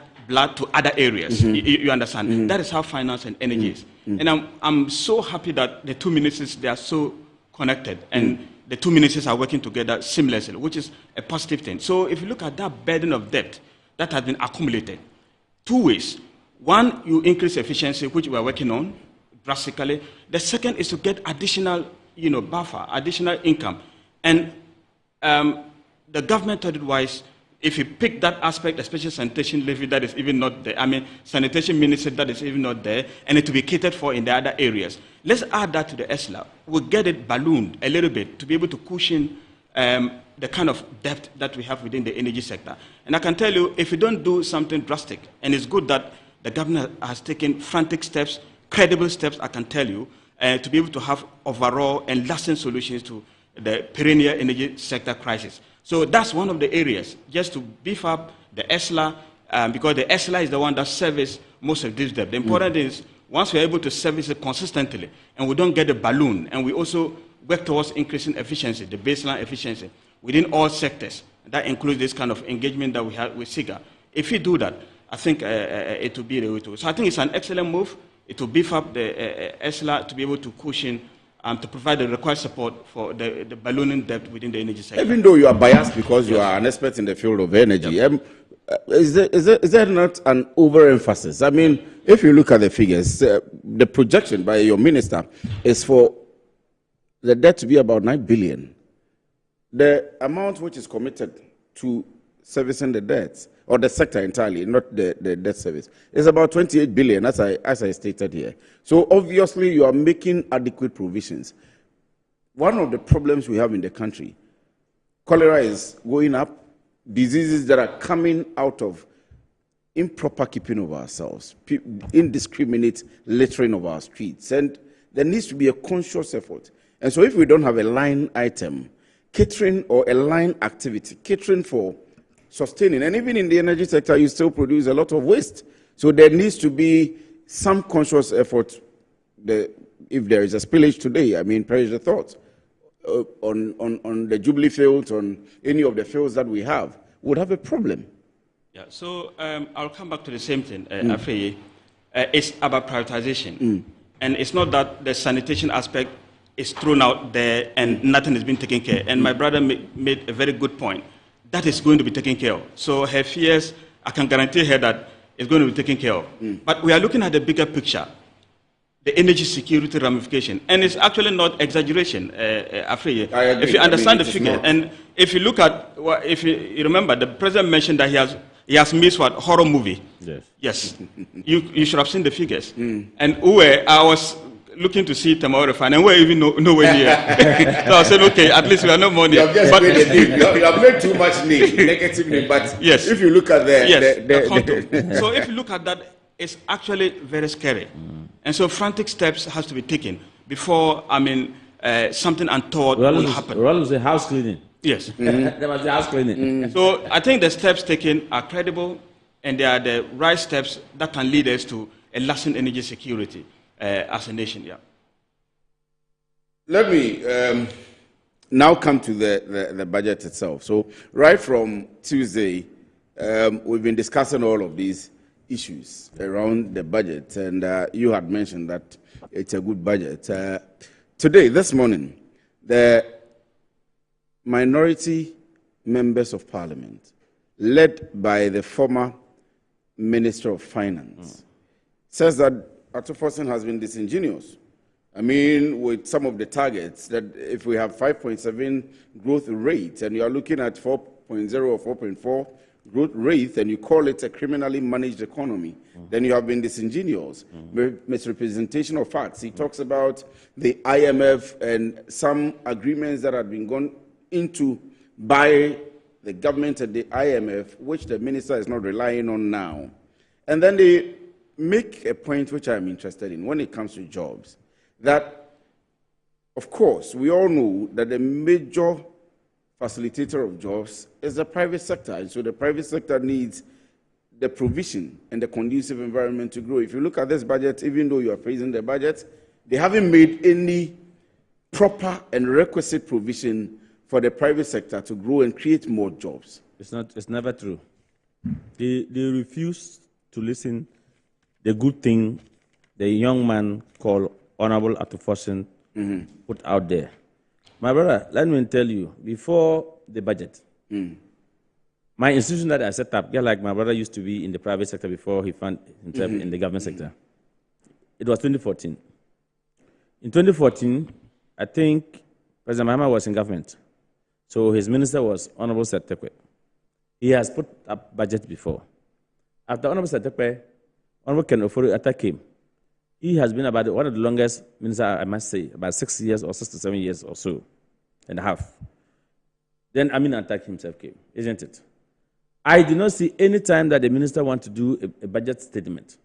to other areas. You understand? That is how finance and energy is. And I'm so happy that the two ministries, they are so connected. And the two ministries are working together seamlessly, which is a positive thing. So if you look at that burden of debt that has been accumulated, two ways. One, you increase efficiency, which we are working on drastically. The second is to get additional, buffer, additional income. And the government thought it wise, if you pick that aspect, especially sanitation levy that is even not there, sanitation ministry that is even not there, and it will be catered for in the other areas. Let's add that to the ESLA. We'll get it ballooned a little bit to be able to cushion the kind of debt that we have within the energy sector. And I can tell you, if you don't do something drastic, and it's good that the government has taken frantic steps, credible steps, I can tell you, to be able to have overall and lasting solutions to the perennial energy sector crisis. So that's one of the areas, just to beef up the ESLA, because the ESLA is the one that services most of this debt. The important thing is, once we're able to service it consistently, and we don't get a balloon, and we also work towards increasing efficiency, the baseline efficiency, within all sectors. That includes this kind of engagement that we have with SIGA. If we do that, I think it will be the way to. So I think it's an excellent move. It will beef up the ESLA to be able to cushion, to provide the required support for the ballooning debt within the energy sector. Even though you are biased because you are an expert in the field of energy, is there not an overemphasis? I mean, if you look at the figures, the projection by your minister is for the debt to be about 9 billion. The amount which is committed to servicing the debts, or the sector entirely, not the debt service, is about 28 billion, as I stated here. So obviously you are making adequate provisions. One of the problems we have in the country, cholera is going up, diseases that are coming out of improper keeping of ourselves, indiscriminate littering of our streets, and there needs to be a conscious effort. And so if we don't have a line item, catering or a line activity, catering for sustaining, and even in the energy sector, you still produce a lot of waste. So there needs to be some conscious effort. If there is a spillage today, perish the thought, on the Jubilee fields, on any of the fields that we have, would have a problem. Yeah, so I'll come back to the same thing, Afeye. It's about prioritization. And it's not that the sanitation aspect is thrown out there and nothing is being taken care of. And my brother made a very good point. That is going to be taken care of. So her fears, I can guarantee her that it's going to be taken care of. But we are looking at the bigger picture, the energy security ramification. And it's actually not exaggeration, Afeye. If you understand the figure, and if you look at, if you remember, the president mentioned that he has missed what? Horror movie. Yes. You should have seen the figures. And I was looking to see tomorrow refine, and we're even nowhere near. So I said, okay, at least we are no money. You have just you have made too much negative name, but yes. If you look at so if you look at that, it's actually very scary. And so frantic steps has to be taken before, something untoward will happen. Roland say house cleaning. Yes. There must be house cleaning. So I think the steps taken are credible, and they are the right steps that can lead us to a lasting energy security as a nation. Yeah. Let me now come to the budget itself. So right from Tuesday, we've been discussing all of these issues around the budget, and you had mentioned that it's a good budget. Today, this morning, the minority members of parliament, led by the former Minister of Finance, says that Arthur Forson has been disingenuous I mean, with some of the targets, that if we have 5.7 growth rate and you are looking at 4.0 or 4.4 growth rate and you call it a criminally managed economy, then you have been disingenuous. Misrepresentation of facts. He talks about the IMF and some agreements that have been gone into by the government and the IMF, which the minister is not relying on now. And then they make a point which I'm interested in when it comes to jobs, that, of course, we all know that the major facilitator of jobs is the private sector. And so the private sector needs the provision and the conducive environment to grow. If you look at this budget, even though you are praising the budget, they haven't made any proper and requisite provision for the private sector to grow and create more jobs. It's never true. They refuse to listen the good thing the young man called Honorable Atufosin put out there. My brother, let me tell you, before the budget, my institution that I set up, just like my brother used to be in the private sector before he found himself in the government sector, it was 2014. In 2014, I think President Mahama was in government. So his minister was Honorable Setekwe. He has put up budget before. After Honorable Setekwe, Honorable Ken Ofori-Atta came. He has been about one of the longest ministers, I must say, about 6 years or 6 to 7 years or so and a half. Then Amin Attack himself came, isn't it? I do not see any time that the minister wants to do a budget statement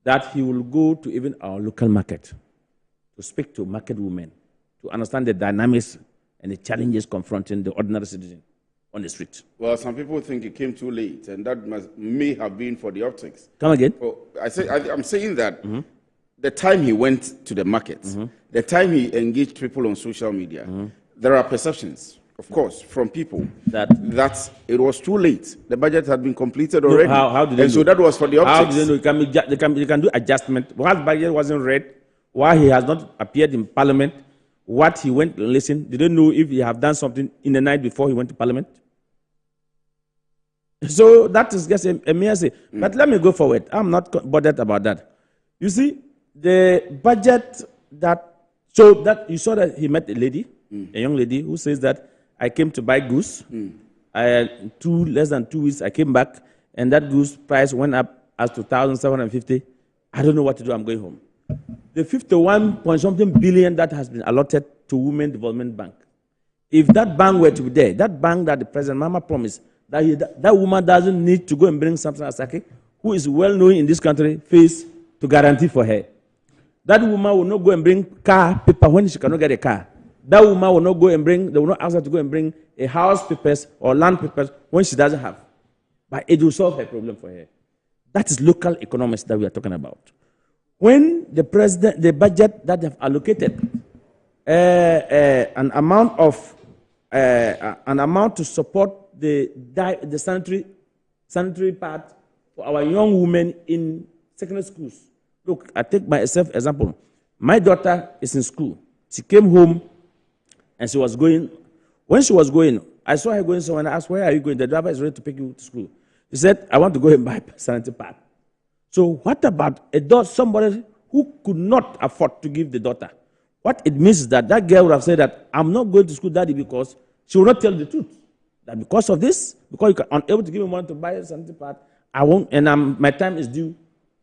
that he will go to even our local market to speak to market women, to understand the dynamics and the challenges confronting the ordinary citizen on the street. Well, some people think it came too late, and that may have been for the optics. Come again? Oh, I'm saying that the time he went to the market, the time he engaged people on social media, there are perceptions, of course, from people that it was too late. The budget had been completed already. How did they and so that was for the optics. How did they know? They can do adjustment. While the budget wasn't read, why he has not appeared in Parliament, what he went to listen, they don't know if he have done something in the night before he went to Parliament. So that is just a mere say. But let me go forward. I'm not bothered about that. You see, the budget you saw that he met a lady, a young lady, who says that I came to buy goose. Less than 2 weeks, I came back, and that goose price went up as to 1,750. I don't know what to do. I'm going home. The 51-point-something billion that has been allotted to Women Development Bank, if that bank were to be there, that bank that the President Mama promised, that woman doesn't need to go and bring Samson Asake, who is well known in this country, face to guarantee for her. That woman will not go and bring car paper when she cannot get a car. That woman will not go and they will not ask her to go and bring a house papers or land papers when she doesn't have. But it will solve her problem for her. That is local economics that we are talking about. When the budget that they have allocated an amount to support the sanitary part for our young women in secondary schools. Look, I take myself example. My daughter is in school. She came home and she was going. When she was going, I saw her going somewhere and I asked, where are you going? The driver is ready to pick you to school. He said, I want to go and buy sanitary pad. So what about somebody who could not afford to give the daughter? What it means is that girl would have said that I'm not going to school, Daddy, because she will not tell the truth. That because of this, because you're unable to give me money to buy a sanitary pad, I won't, and my time is due,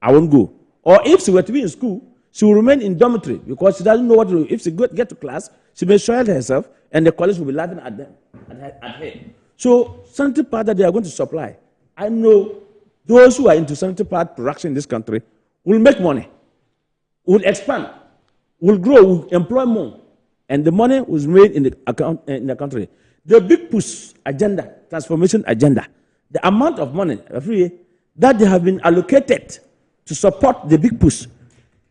I won't go. Or if she were to be in school, she will remain in dormitory because she doesn't know what to do. If she get to class, she may soil herself, and the college will be laughing at her. So sanitary pad that they are going to supply, I know those who are into sanitary pad production in this country will make money, will expand, will grow, will employ more, and the money was made in the country. The big push agenda, transformation agenda, the amount of money every year that they have been allocated to support the big push,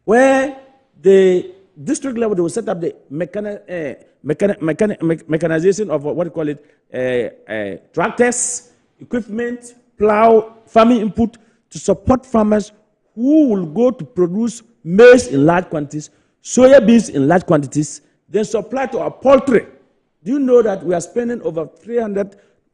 where the district level they will set up the mechanization of what you call it, tractors, equipment, plow, farming input to support farmers who will go to produce maize in large quantities, soya beans in large quantities, then supply to our poultry. Do you know that we are spending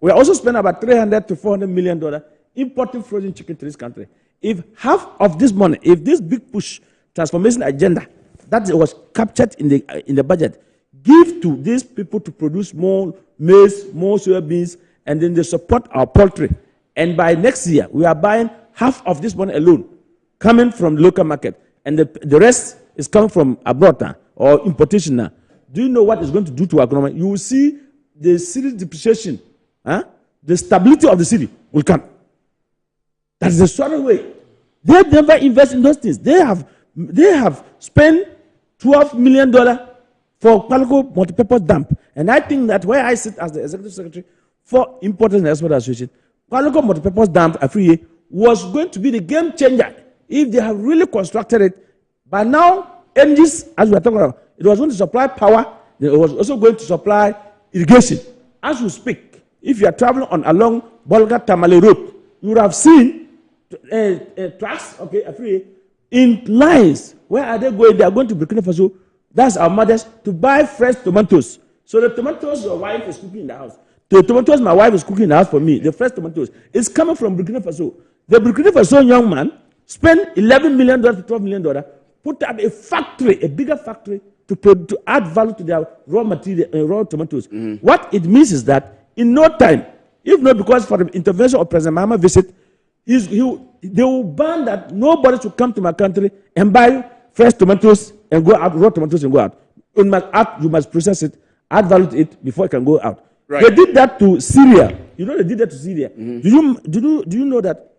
we are also spending about $300 to $400 million importing frozen chicken to this country? If half of this money, if this big push transformation agenda that was captured in the budget, give to these people to produce more maize, more soybeans, and then they support our poultry. And by next year, we are buying half of this money alone coming from the local market, and the rest is coming from abroad now, or importation now. Do you know what it's going to do to our economy? You will see the city depreciation, the stability of the city will come. That's the sort of way. They never invest in those things. They have spent $12 million for Qualico multipurpose dump. And I think that where I sit as the executive secretary for Importers and Export Association, Qualico multipurpose dump every year was going to be the game changer if they have really constructed it. But now, energies, as we are talking about, it was going to supply power. It was also going to supply irrigation. As we speak, if you are traveling along Bolga-Tamale Road, you would have seen trucks, every year, in lines. Where are they going? They are going to Burkina Faso. That's our mothers to buy fresh tomatoes. So the tomatoes your wife is cooking in the house, the tomatoes my wife is cooking in the house for me, the fresh tomatoes, is coming from Burkina Faso. The Burkina Faso young man spent $11 million to $12 million, put up a factory, a bigger factory, to add value to their raw material, raw tomatoes. What it means is that in no time, if not because for the intervention of President Mahama visit, they will ban that nobody should come to my country and buy fresh tomatoes and go out, raw tomatoes and go out. You must process it, add value to it before it can go out. Right. They did that to Syria. You know they did that to Syria. Do you know that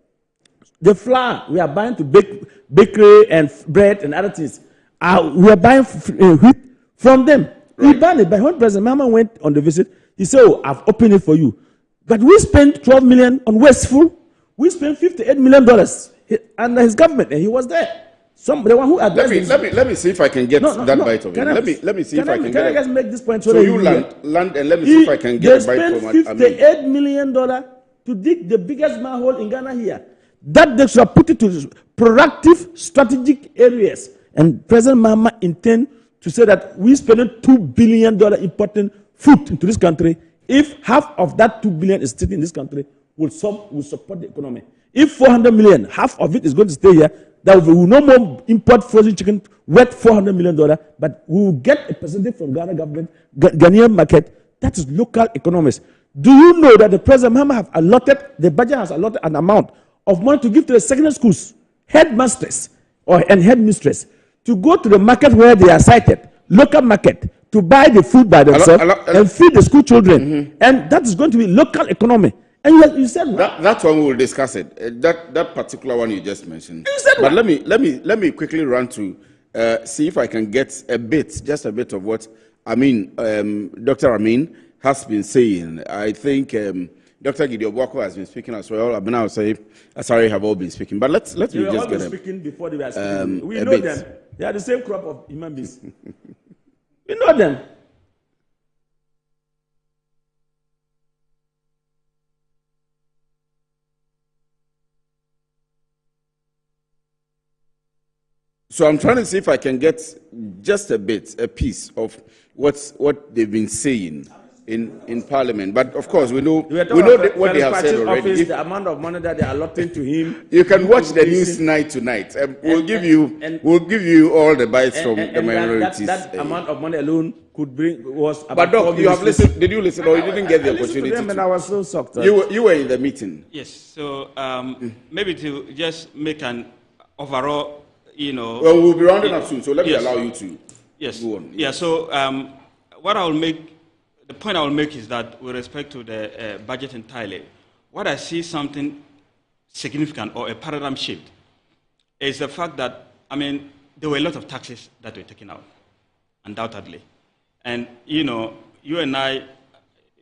the flour we are buying to bake bakery and bread and other things, we are buying wheat from them. Right. We banned it. But when President Mahama went on the visit, he said, "Oh, I've opened it for you." But we spent $12 million on wasteful. We spent $58 million under his government, and he was there. The one who let me see if I can get that bite of it. Let me see if I can get it. Just make this point so you land and let me see if I can get a bite from it. They spent $58 million to dig the biggest manhole in Ghana here. That they should put it to productive strategic areas. And President Mahama intends to say that we spend $2 billion importing food into this country. If half of that $2 billion is sitting in this country, will support the economy. If $400 million, half of it is going to stay here, that we will no more import frozen chicken worth $400 million, but we will get a percentage from Ghana government, Ghanaian market. That is local economics. Do you know that the President Mahama have allotted, the budget has allotted an amount of money to give to the secondary schools, headmasters and headmistress, to go to the market where they are sited, local market, to buy the food by themselves and feed the school children. And that is going to be local economy. And you said what? That one we will discuss it. That particular one you just mentioned. You said but what? let me quickly run to see if I can get just a bit of what Dr. Amin has been saying. I think Dr. Gideon Bwako has been speaking as well. Abena Asari have all been speaking. But let me just get speaking before they were speaking. We know them. They are the same crop of human beings. We know them. So I'm trying to see if I can get just a piece of what they've been saying in Parliament. But of course, we know what they have said already. The amount of money that they are allotting to him. You can watch the news tonight. We'll give you all the bites from the minorities. That amount of money alone could was about. But Doc, you have listened. Did you listen, or you didn't get the opportunity? To them and I was so shocked. You were in the meeting. Yes. So maybe to just make an overall. Well, we'll be rounding up soon, so let me allow you to go on. Yeah, so the point I will make is that with respect to the budget entirely, what I see something significant or a paradigm shift is the fact that, there were a lot of taxes that were taken out, undoubtedly. And, you and I,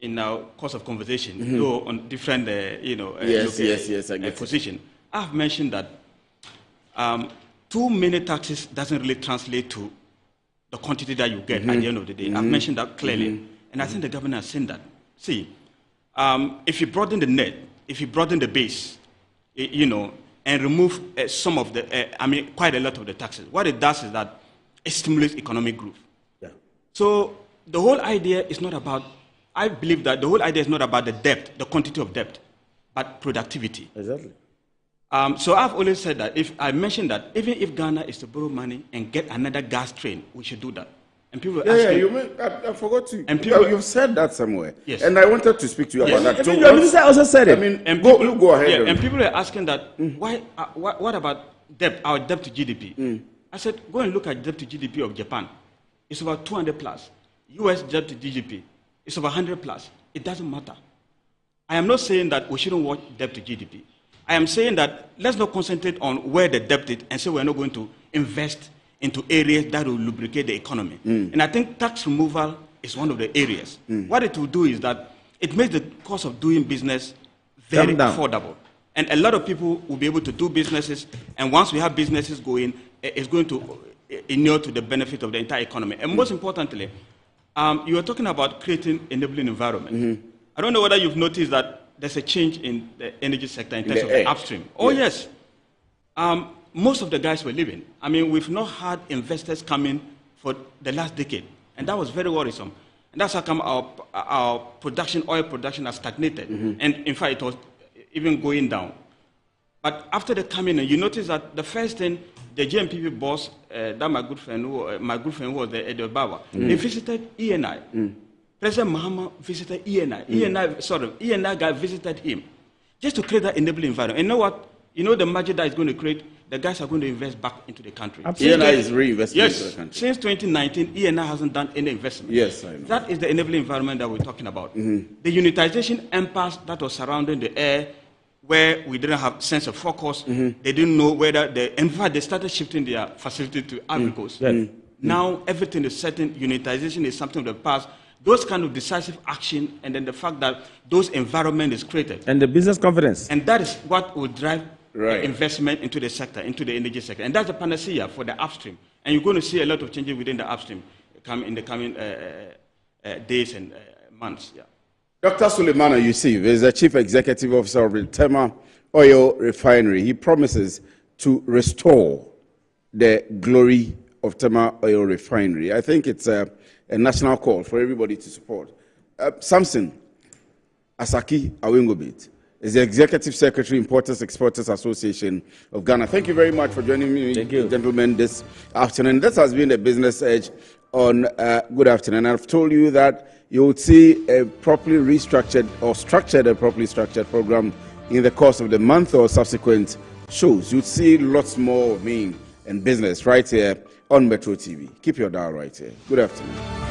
in our course of conversation, go on different, position. I've mentioned that too many taxes doesn't really translate to the quantity that you get at the end of the day. I've mentioned that clearly, and I think the government has seen that. See, if you broaden the net, if you broaden the base, and remove some of the, quite a lot of the taxes, what it does is that it stimulates economic growth. Yeah. So the whole idea is not about, I believe that the whole idea is not about the debt, the quantity of debt, but productivity. Exactly. So I've always said that I mentioned that even if Ghana is to borrow money and get another gas train, we should do that. And people were asking, I forgot to. And people, you've said that somewhere. Yes. And I wanted to speak to you about that. Even your minister also said it. I mean, and go ahead. Yeah, and people are asking that, why? What about debt? Our debt to GDP? I said, go and look at debt to GDP of Japan. It's about 200 plus. US debt to GDP, it's over 100 plus. It doesn't matter. I am not saying that we shouldn't watch debt to GDP. I am saying that let's not concentrate on where the debt is and say we're not going to invest into areas that will lubricate the economy. And I think tax removal is one of the areas. What it will do is that it makes the cost of doing business very affordable. And a lot of people will be able to do businesses, and once we have businesses going, it's going to inure to the benefit of the entire economy. And most importantly, you are talking about creating enabling environment. I don't know whether you've noticed that there's a change in the energy sector in terms of the upstream. Oh, yes. Most of the guys were leaving. I mean, we've not had investors come in for the last decade, and that was very worrisome. And that's how come our production, oil production, has stagnated. And in fact, it was even going down. But after they come in, you notice that the first thing, the GMPP boss, that my good friend who was the Edo Baba, they visited ENI. President Mahama visited ENI. ENI guy visited him just to create that enabling environment. And you know what? You know the margin that is going to create, the guys are going to invest back into the country. ENI is reinvesting into the country. Since 2019, ENI hasn't done any investment. Yes, I know. That is the enabling environment that we're talking about. The unitization impasse that was surrounding the air, where we didn't have sense of focus, they didn't know whether, in fact, they started shifting their facility to Ivory Coast. Now everything is certain, unitization is something of the past. Those kind of decisive action, and then the fact that those environment is created. And the business confidence. And that is what will drive investment into the sector, into the energy sector. And that's the panacea for the upstream. And you're going to see a lot of changes within the upstream in the coming days and months. Yeah. Dr. Suleimana Yusuf is the Chief Executive Officer of the Tema Oil Refinery. He promises to restore the glory of Tema Oil Refinery. I think it's a national call for everybody to support. Samson Asaki Awingobit is the Executive Secretary, Importers Exporters Association of Ghana. Thank you very much for joining me, gentlemen, this afternoon. This has been the Business Edge on Good Afternoon. I've told you that you will see a properly restructured or properly structured program in the course of the month or subsequent shows. You'll see lots more of me and business right here on Metro TV. Keep your dial right here. Good afternoon.